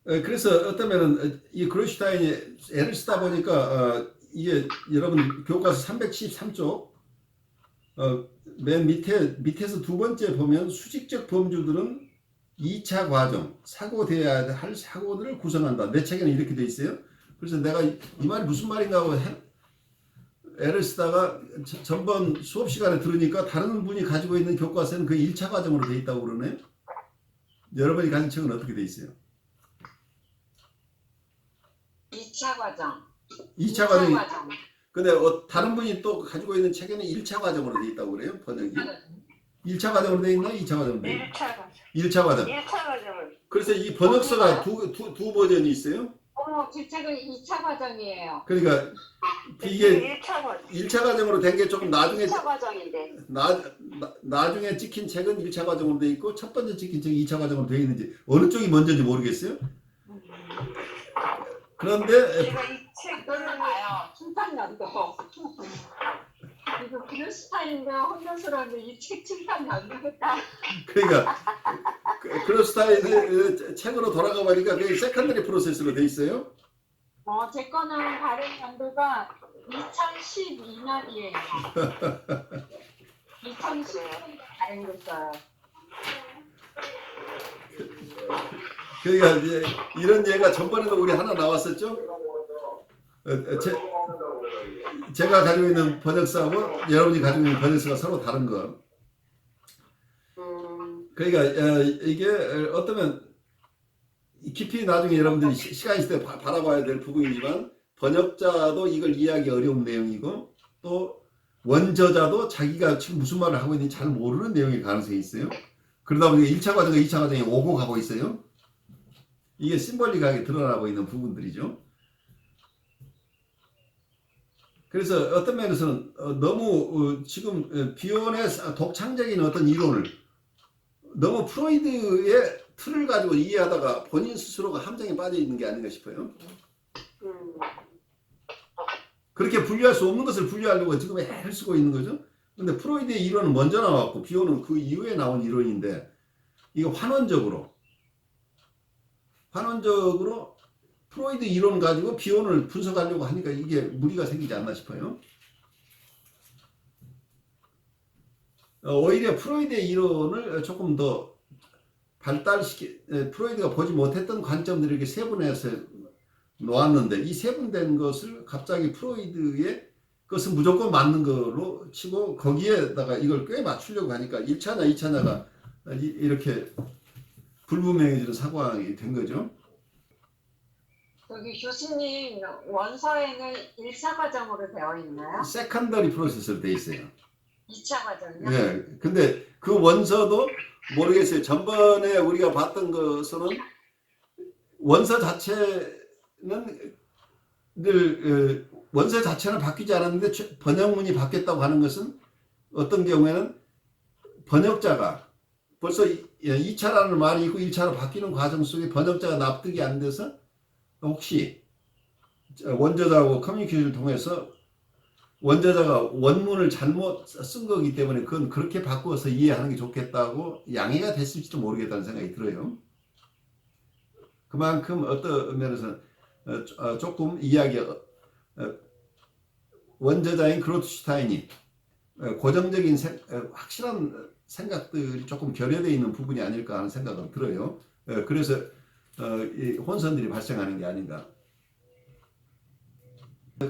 그래서 어떠면은 이 그로슈타인이 애를 쓰다 보니까 이게 여러분 교과서 313쪽 맨 밑에서 두 번째 보면 수직적 범주들은 2차 과정, 사고되어야 할 사고들을 구성한다. 내 책에는 이렇게 돼 있어요. 그래서 내가 이 말이 무슨 말인가 하고 애를 쓰다가 전번 수업 시간에 들으니까 다른 분이 가지고 있는 교과서는 그 1차 과정으로 돼 있다고 그러네요. 여러분이 가진 책은 어떻게 돼 있어요? 2차 과정. 2차 과정이. 근데 다른 분이 또 가지고 있는 책에는 1차 과정으로 돼 있다고 그래요. 번역이. 1차 과정으로 돼 있나? 2차 과정으로 돼 있나? 1차 과정. 1차 과정. 1차 과정을. 그래서 이 번역서가 두 버전이 있어요. 제 책은 2차 과정이에요. 그러니까 이게 1차 과정. 1차 과정으로 된 게 조금 나중에 1차 과정인데. 나중에 찍힌 책은 1차 과정으로 돼 있고 첫 번째 찍힌 책이 2차 과정으로 돼 있는지 어느 쪽이 먼저인지 모르겠어요. 그런데 제가 이 책을 봐요. 출판연도. 이거 그로슈타인인데 혼자스러운데 이 책 출판연도겠다. 그러니까 그로슈타인의 책으로 돌아가 보니까 그게 세컨더리 프로세스로 돼 있어요. 제 거는 발행 연도가 2012년이에요. 2010년에 발행됐어요. 그러니까 이제 이런 예가 전번에도 우리 하나 나왔었죠. 제가 가지고 있는 번역서하고 여러분이 가지고 있는 번역서가 서로 다른 거. 그러니까 이게 어떠면 깊이 나중에 여러분들이 시간 있을 때 바라봐야 될 부분이지만 번역자도 이걸 이해하기 어려운 내용이고 또 원저자도 자기가 지금 무슨 말을 하고 있는지 잘 모르는 내용일 가능성이 있어요. 그러다 보니까 1차 과정과 2차 과정이 오고 가고 있어요. 이게 심벌리하게 드러나고 있는 부분들이죠. 그래서 어떤 면에서는 너무 지금 비혼의 독창적인 어떤 이론을 너무 프로이드의 틀을 가지고 이해하다가 본인 스스로가 함정에 빠져 있는 게 아닌가 싶어요. 그렇게 분류할 수 없는 것을 분류하려고 지금 애를 쓰고 있는 거죠. 근데 프로이드의 이론은 먼저 나왔고 비혼은 그 이후에 나온 이론인데 이거 환원적으로 프로이드 이론 가지고 비혼을 분석하려고 하니까 이게 무리가 생기지 않나 싶어요. 오히려 프로이드의 이론을 조금 더 프로이드가 보지 못했던 관점들을 이렇게 세분해서 놓았는데 이 세분된 것을 갑자기 프로이드의 것은 무조건 맞는 걸로 치고 거기에다가 이걸 꽤 맞추려고 하니까 1차냐 2차냐가 이렇게 불분명해지는 상황이 된 거죠. 여기 교수님 원서에는 1차 과정으로 되어 있나요? 세컨더리 프로세스로 돼 있어요. 2차 과정이요? 네. 근데 그 원서도 모르겠어요. 전번에 우리가 봤던 것은 원서 자체는 원서 자체는 바뀌지 않았는데 번역문이 바뀌었다고 하는 것은 어떤 경우에는 번역자가 벌써 2차라는 말이 있고 1차로 바뀌는 과정 속에 번역자가 납득이 안 돼서 혹시 원저자하고 커뮤니케이션을 통해서 원저자가 원문을 잘못 쓴 거기 때문에 그건 그렇게 바꾸어서 이해하는 게 좋겠다고 양해가 됐을지도 모르겠다는 생각이 들어요. 그만큼 어떤 면에서 조금 원저자인 그로트슈타인이 고정적인 확실한 생각들이 조금 결여되어 있는 부분이 아닐까 하는 생각은 들어요. 그래서 이 혼선들이 발생하는 게 아닌가.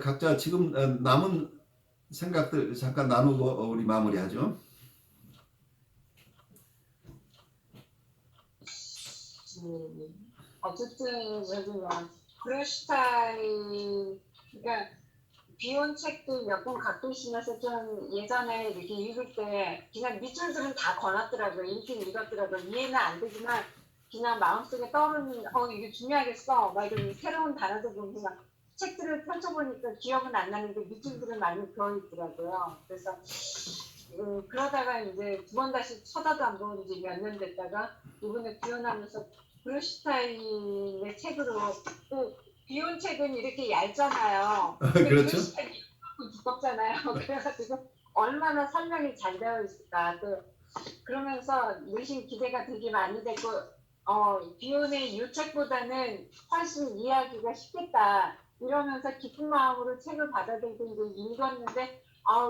각자 지금 남은 생각들 잠깐 나누고 우리 마무리하죠. 어쨌든 저기 그로슈타인 그러니까 비혼 책도 몇 권 갖고 있으면서 좀 예전에 이렇게 읽을 때 그냥 밑줄들은 다 거놨더라고요. 읽긴 읽었더라고요. 이해는 안 되지만 그냥 마음속에 떠오르는 이게 중요하겠어. 막 이런 새로운 단어도 보면 책들을 펼쳐보니까 기억은 안 나는데 밑줄들은 많이 비어있더라고요. 그래서 그러다가 이제 두 번 다시 쳐다도 안 본 지 몇 년 됐다가 이번에 비혼하면서 브루슈타인의 책으로 또 비혼 책은 이렇게 얇잖아요. 근데 그렇죠. 브루슈타인이 두껍잖아요. 그래가지고 얼마나 설명이 잘 되어 있을까. 또 그러면서 내심 기대가 되게 많이 되고 비혼의 이 책보다는 훨씬 이해하기가 쉽겠다. 이러면서 기쁜 마음으로 책을 받아들이고 이제 읽었는데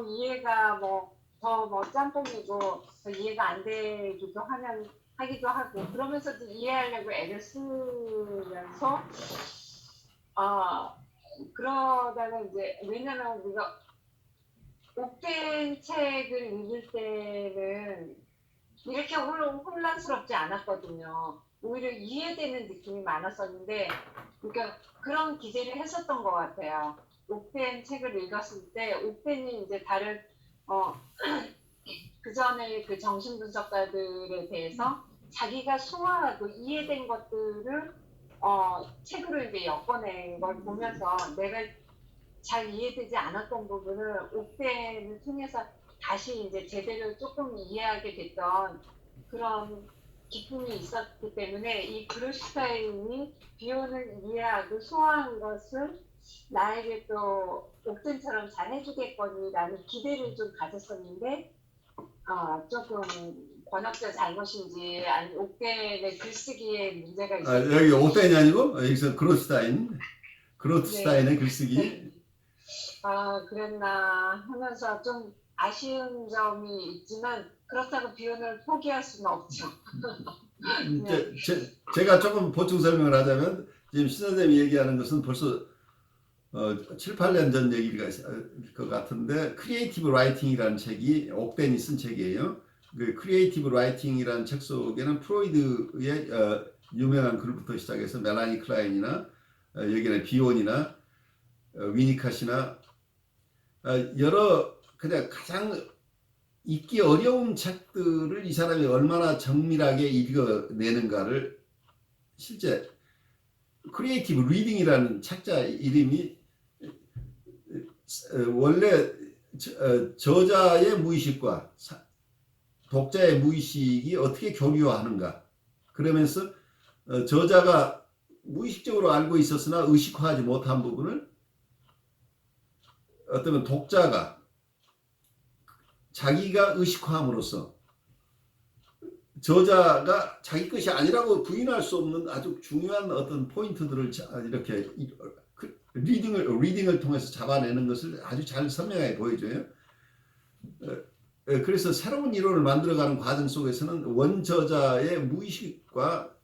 이해가 더 짬뽕이고 더 이해가 안 되기도 하기도 하고 그러면서도 이해하려고 애를 쓰면서 그러다가 이제 왜냐면 우리가 옥된 책을 읽을 때는 이렇게 혼란스럽지 않았거든요. 오히려 이해되는 느낌이 많았었는데 그러니까 그런 기대를 했었던 것 같아요. 옥된 책을 읽었을 때 옥된이 이제 다른 그 전에 그 정신분석가들에 대해서 자기가 소화하고 이해된 것들을 책으로 이제 엮어낸 걸 보면서 내가 잘 이해되지 않았던 부분을 옥된을 통해서 다시 이제 제대로 조금 이해하게 됐던 그런 기쁨이 있었기 때문에 이 브루슈타인이 비혼을 이해하고 소화한 것을 나에게 또 옥된처럼 잘 해주겠거니라는 기대를 좀 가졌었는데 조금 번역자 잘못인지 아니 옥된의 글쓰기에 문제가 있었는지 여기 옥된이 아니고 여기서 그로스타인의 네. 글쓰기. 그랬나 하면서 좀 아쉬운 점이 있지만 그렇다고 비혼을 포기할 수는 없죠. 제가 조금 보충 설명을 하자면 지금 신 선생님이 얘기하는 것은 벌써 7, 8년 전 얘기가 것 같은데 크리에이티브 라이팅이라는 책이 옥된이 쓴 책이에요. 그 크리에이티브 라이팅이라는 책 속에는 프로이드의 유명한 글부터 시작해서 멜라니 클라인이나 여기는 비혼이나 위니카시나 여러 그냥 가장 읽기 어려운 책들을 이 사람이 얼마나 정밀하게 읽어내는가를 실제 크리에이티브 리딩이라는 책자 이름이 원래 저자의 무의식과 독자의 무의식이 어떻게 교류하는가 그러면서 저자가 무의식적으로 알고 있었으나 의식화하지 못한 부분을 어쩌면 독자가 자기가 의식화함으로써 저자가 자기 것이 아니라고 부인할 수 없는 아주 중요한 어떤 포인트들을 이렇게 리딩을 통해서 잡아내는 것을 아주 잘 선명하게 보여줘요. 그래서 새로운 이론을 만들어가는 과정 속에서는 원저자의 무의식과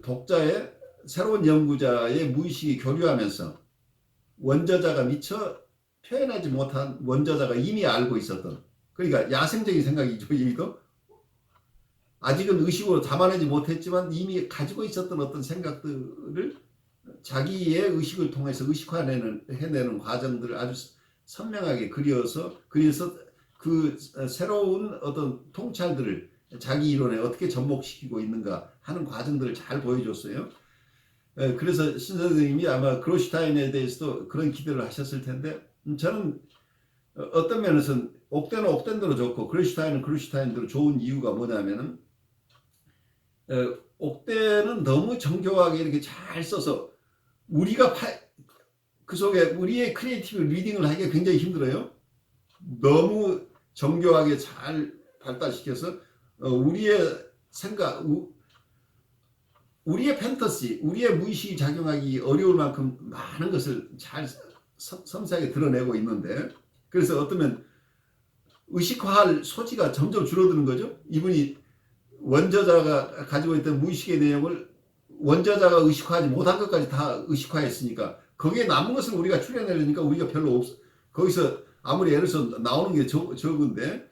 독자의 새로운 연구자의 무의식이 교류하면서 원저자가 미처 표현하지 못한 원저자가 이미 알고 있었던 그러니까 야생적인 생각이죠. 여기도 아직은 의식으로 담아내지 못했지만 이미 가지고 있었던 어떤 생각들을 자기의 의식을 통해서 해내는 과정들을 아주 선명하게 그려서 그 새로운 어떤 통찰들을 자기 이론에 어떻게 접목시키고 있는가 하는 과정들을 잘 보여줬어요. 그래서 신 선생님이 아마 그로슈타인에 대해서도 그런 기대를 하셨을 텐데 저는 어떤 면에서는 옥된은 옥된대로 좋고 그로슈타인은 그로슈타인대로 좋은 이유가 뭐냐면은 옥된은 너무 정교하게 이렇게 잘 써서 우리가 그 속에 우리의 크리에이티브 리딩을 하기가 굉장히 힘들어요. 너무 정교하게 잘 발달시켜서 우리의 생각, 우리의 판타지, 우리의 무의식이 작용하기 어려울 만큼 많은 것을 잘 섬세하게 드러내고 있는데 그래서 어쩌면 의식화할 소지가 점점 줄어드는 거죠. 이분이 원저자가 가지고 있던 무의식의 내용을 원저자가 의식화하지 못한 것까지 다 의식화했으니까 거기에 남은 것을 우리가 추려내려니까 우리가 별로 없어. 거기서 아무리 예를 들어서 나오는 게 적은데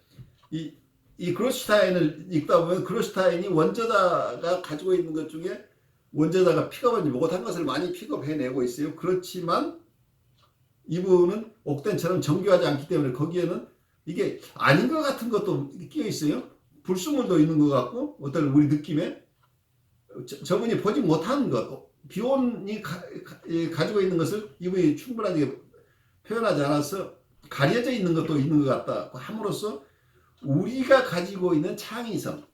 이 그로슈타인을 읽다 보면 그로슈타인이 원저자가 가지고 있는 것 중에 원저자가 픽업하지 못한 것을 많이 픽업해내고 있어요. 그렇지만 이분은 옥된처럼 정교하지 않기 때문에 거기에는 이게 아닌 것 같은 것도 끼어 있어요. 불순물도 있는 것 같고 어떤 우리 느낌에 저분이 보지 못하는 것, 비혼이 가지고 있는 것을 이분이 충분하게 표현하지 않아서 가려져 있는 것도 있는 것 같다 함으로써 우리가 가지고 있는 창의성들을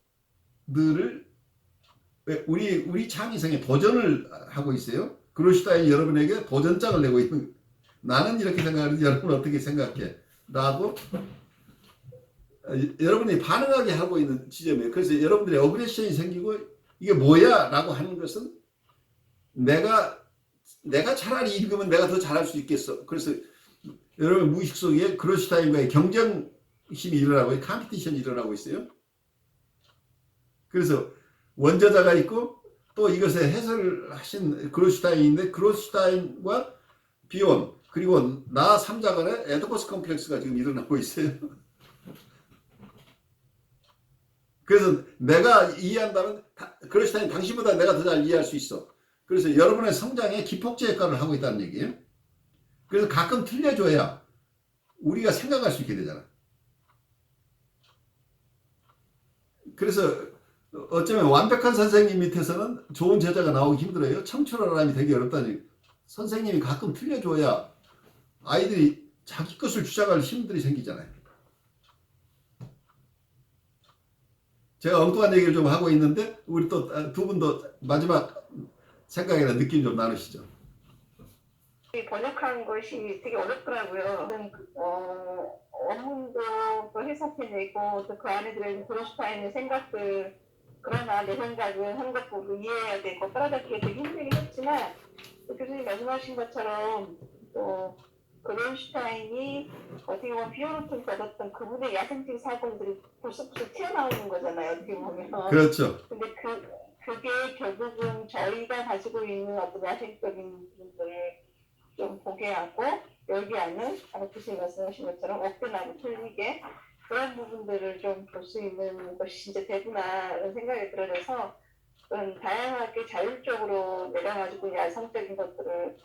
우리 창의성에 도전을 하고 있어요. 그로시다인 여러분에게 도전장을 내고 있는, 나는 이렇게 생각하는데 여러분은 어떻게 생각해? 라고 여러분이 반응하게 하고 있는 지점이에요. 그래서 여러분들의 어그레션이 생기고 이게 뭐야? 라고 하는 것은 내가 차라리 읽으면 내가 더 잘할 수 있겠어. 그래서 여러분 무의식 속에 그로시타인과의 경쟁심이 일어나고 컴피티션이 일어나고 있어요. 그래서 원저자가 있고 또 이것에 해설을 하신 그로시타인인데 그로시타인과 비온 그리고 나 3자 간의 에디퍼스 컴플렉스가 지금 일어나고 있어요. 그래서 내가 이해한다면 그로시타인 당신보다 내가 더 잘 이해할 수 있어. 그래서 여러분의 성장에 기폭제 역할을 하고 있다는 얘기예요. 그래서 가끔 틀려줘야 우리가 생각할 수 있게 되잖아. 그래서 어쩌면 완벽한 선생님 밑에서는 좋은 제자가 나오기 힘들어요. 청출어람이 되기 어렵다는 얘기. 선생님이 가끔 틀려줘야 아이들이 자기 것을 주장할 힘들이 생기잖아요. 제가 엉뚱한 얘기를 좀 하고 있는데 우리 또 두 분도 마지막 생각이나 느낌 좀 나누시죠. 번역한 것이 되게 어렵더라고요. 원문도 또 해석해내고 또 그 안에 들어있는 그로시타인의 생각들, 그러나 내 생각은 한 것 보고 이해해야 되고 따라잡기가 되게 힘들긴 했지만 교수님 말씀하신 것처럼 또 그로시타인이 어떻게 보면 비오노트를 얻었던 그분의 야생적 사고들이 벌써 튀어나오는 거잖아요. 어떻게 보면. 그렇죠. 근데 그게 결국은 저희가 가지고 있는 어떤 야생적인 부분들을 좀 보게 하고 여기 안은 아까 교수님 말씀하신 것처럼 옥된하고 틀리게 그런 부분들을 좀 볼 수 있는 것이 진짜 되구나 이런 생각이 들어져서 그런 다양하게 자율적으로 내가 가지고 있는 야성적인 것들을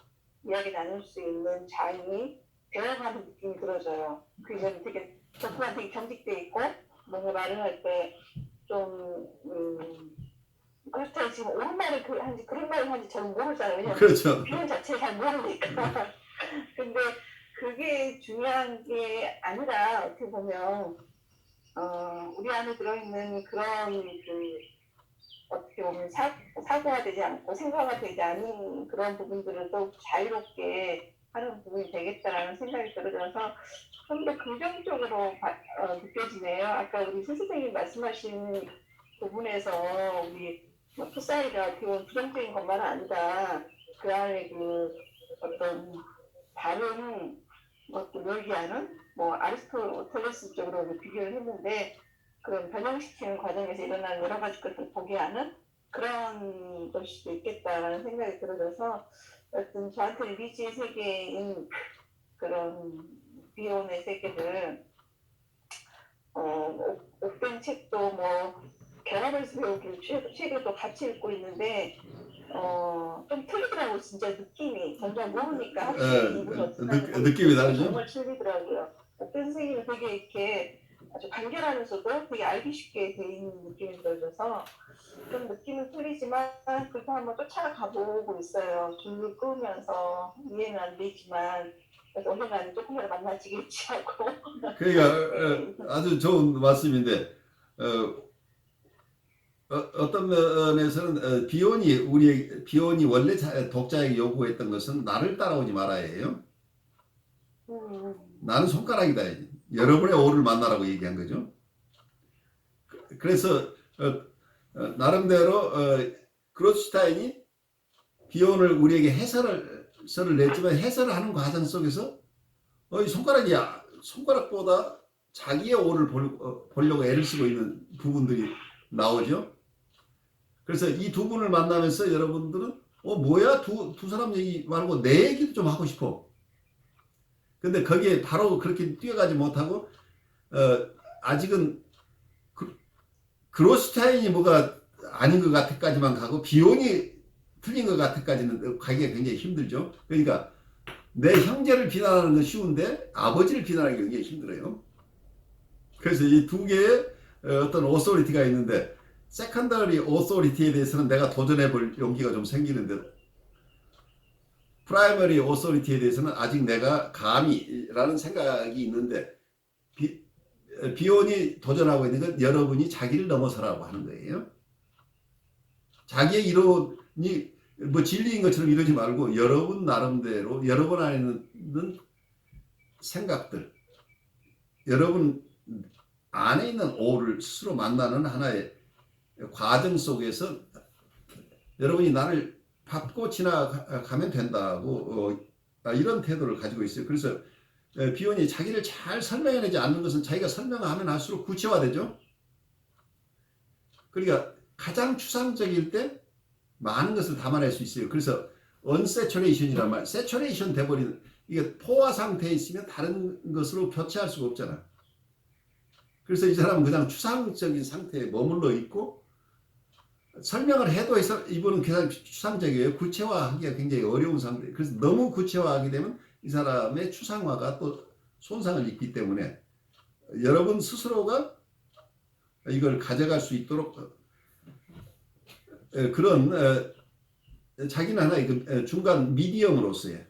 이야기 나눌 수 있는 장이 되어가는 느낌이 들어져요. 그 점이 되게 저프가 되게 경직돼 있고 뭔가 말을 할 때 좀 그렇다고 지금 옳은 말을 하는지 그런 말을 하는지 저는 모르잖아요. 왜냐면 그렇죠. 표현 자체를 잘 모르니까. 근데 그게 중요한 게 아니라 어떻게 보면 우리 안에 들어있는 그런 어떻게 보면 사고가 되지 않고 생각화되지 않은 그런 부분들을 또 자유롭게 하는 부분이 되겠다라는 생각이 들어져서 좀 더 긍정적으로 느껴지네요. 아까 우리 수 선생님 말씀하신 부분에서 우리 푸사이가 어떻게 보면 부정적인 것만 아니라 그 안에 그 어떤 다른 것도 얘기하는 뭐 아리스토텔레스 쪽으로 비교를 했는데 그런 변형시키는 과정에서 일어나는 여러 가지 것을 보게 하는 그런 걸 수도 있겠다라는 생각이 들어져서 어떤 저한테는 미지의 세계인 그런 비혼의 세계를 옥된 책도 뭐 경험에서 배우기 책을 또 같이 읽고 있는데 좀 틀리더라고 진짜 느낌이 점점 모르니까 확실히 이분이 어떻게 느낌이 다르죠? 정말 틀리더라고요. 옥된 선생님은 되게 이렇게 아주 간결하면서도 되게 알기 쉽게 돼 있는 느낌이 들어져서 좀 느낌은 틀리지만 그래서 한번 쫓아가 보고 있어요. 줄을 끄면서 이해는 안 되지만 그래서 언젠가는 조금이라도 만나지겠지 하고. 그러니까 아주 좋은 말씀인데 어떤 면에서는 비혼이 원래 독자에게 요구했던 것은 나를 따라오지 말아야 해요. 나는 손가락이다. 여러분의 오를 만나라고 얘기한 거죠. 그래서 나름대로 그로스타인이 비혼을 우리에게 해설을 냈지만 해설을 하는 과정 속에서 이 손가락이야. 손가락보다 자기의 오를 보려고 애를 쓰고 있는 부분들이 나오죠. 그래서 이 두 분을 만나면서 여러분들은 뭐야 두 사람 얘기 말고 내 얘기도 좀 하고 싶어. 근데 거기에 바로 그렇게 뛰어가지 못하고 아직은 그로스타인이 뭐가 아닌 것 같아까지만 가고 비혼이 틀린 것 같아까지는 가기가 굉장히 힘들죠. 그러니까 내 형제를 비난하는 건 쉬운데 아버지를 비난하기 굉장히 힘들어요. 그래서 이 두 개의 어떤 오소리티가 있는데 세컨더리 오소리티에 대해서는 내가 도전해 볼 용기가 좀 생기는데 프라이머리 오소리티에 대해서는 아직 내가 감히라는 생각이 있는데 비혼이 도전하고 있는 건 여러분이 자기를 넘어서라고 하는 거예요. 자기의 이론이 뭐 진리인 것처럼 이러지 말고 여러분 나름대로 여러분 안에 있는 생각들, 여러분 안에 있는 오를 스스로 만나는 하나의 과정 속에서 여러분이 나를 밟고 지나가면 된다고 이런 태도를 가지고 있어요. 그래서 비혼이 자기를 잘 설명해내지 않는 것은 자기가 설명하면 할수록 구체화되죠. 그러니까 가장 추상적일 때 많은 것을 담아낼 수 있어요. 그래서 언세츄레이션이란 말, 세츄레이션 돼버리는, 이게 포화 상태에 있으면 다른 것으로 교체할 수가 없잖아. 그래서 이 사람은 그냥 추상적인 상태에 머물러 있고 설명을 해도 해서 이분은 그냥 추상적이에요. 구체화하기가 굉장히 어려운 상태. 그래서 너무 구체화하게 되면 이 사람의 추상화가 또 손상을 입기 때문에 여러분 스스로가 이걸 가져갈 수 있도록 그런 자기는 하나의 중간 미디엄으로서의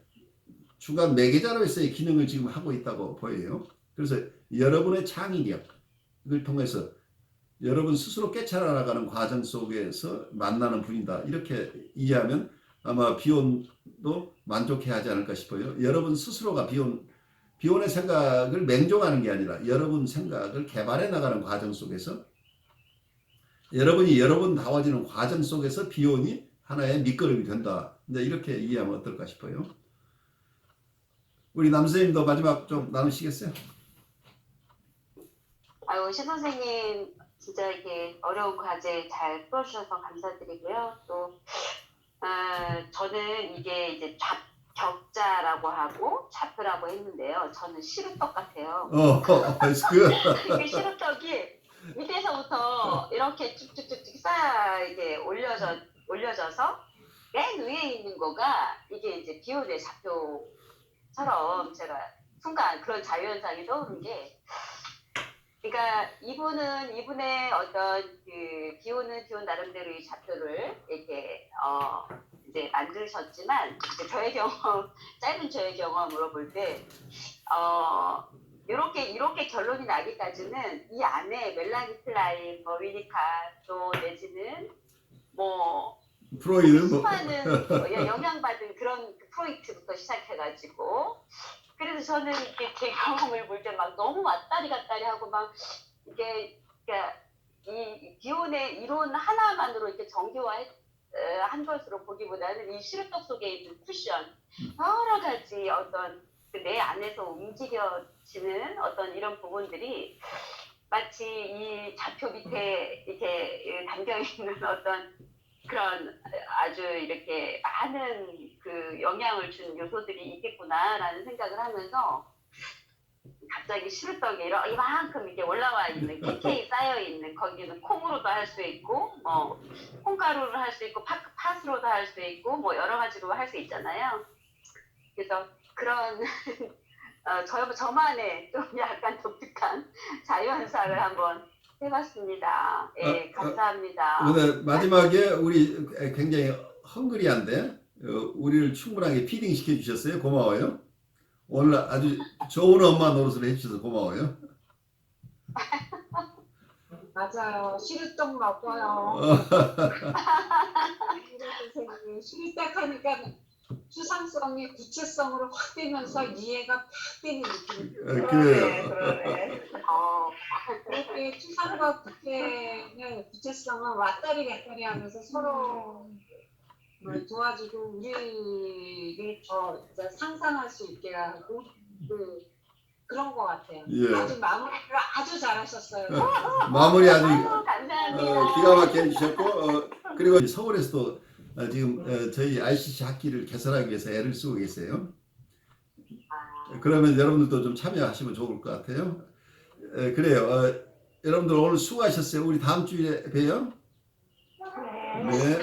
중간 매개자로서의 기능을 지금 하고 있다고 보여요. 그래서 여러분의 창의력을 통해서 여러분 스스로 깨쳐나가는 과정 속에서 만나는 분이다. 이렇게 이해하면 아마 비혼도 만족해하지 않을까 싶어요. 여러분 스스로가 비혼의 생각을 맹종하는 게 아니라 여러분 생각을 개발해 나가는 과정 속에서 여러분이 여러분다워지는 과정 속에서 비혼이 하나의 밑거름이 된다. 이제 이렇게 이해하면 어떨까 싶어요. 우리 남선생님도 마지막 좀 나누시겠어요? 아유, 시 선생님 진짜 이게 어려운 과제 잘 풀어주셔서 감사드리고요. 또 저는 이게 이제 격자라고 하고 좌표라고 했는데요. 저는 시루떡 같아요. 이게 시루떡이 밑에서부터 이렇게 쭉쭉쭉쭉 쌓아 이게 올려져서 맨 위에 있는 거가 이게 이제 비혼의 좌표처럼 제가 순간 그런 자유현상이 떠오른 게, 그러니까 이분의 어떤 그 비혼 나름대로 이 좌표를 이렇게 이제 만드셨지만, 이제 짧은 저의 경험으로 볼 때 이렇게 결론이 나기까지는 이 안에 멜라니 클라인, 뭐 위니카 또 내지는 뭐 프로이드 수많은 영향받은 그런 프로이트부터 시작해가지고, 그래서 저는 이렇게 제 경험을 볼 때 막 너무 왔다리 갔다리 하고 막 이게 그러니까 이 비혼의 이론 하나만으로 이렇게 정교화한 것으로 보기보다는 이 시루떡 속에 있는 쿠션, 여러 가지 어떤 내 안에서 움직여지는 어떤 이런 부분들이 마치 이 좌표 밑에 이렇게 담겨 있는 어떤 그런 아주 이렇게 많은 그 영향을 준 요소들이 있겠구나라는 생각을 하면서 갑자기 시루떡이 이만큼 이렇게 올라와 있는, 키케이 쌓여 있는, 거기는 콩으로도 할 수 있고 뭐 콩가루를 할 수 있고 팥으로도 할 수 있고 뭐 여러 가지로 할 수 있잖아요. 그래서 그런 저만의 좀 약간 독특한 자유현상을 한번 해봤습니다. 예, 감사합니다. 근데 마지막에 우리 굉장히 헝그리한데 우리를 충분하게 피딩 시켜주셨어요. 고마워요. 오늘 아주 좋은 엄마 노릇을 해주셔서 고마워요. 맞아요. 시루떡 먹어요. 선생님 시루떡 하니까 추상성이 구체성으로 확 되면서 이해가 팍 되는 느낌이 들어요. 그래요. 그렇게 추상과 구체성은 왔다리 갔다리 하면서 서로 도와주고 우리를 더 상상할 수 있게 하고 그런 것 같아요. 예. 아주 마무리를 아주 잘하셨어요. 마무리 아주 감사합니다. 기가 막히게 해주셨고 그리고 서울에서도 지금 저희 ICC 학기를 개설하기 위해서 애를 쓰고 계세요. 그러면 여러분들도 좀 참여하시면 좋을 것 같아요. 그래요. 여러분들 오늘 수고하셨어요. 우리 다음 주에 봬요. 네. 네.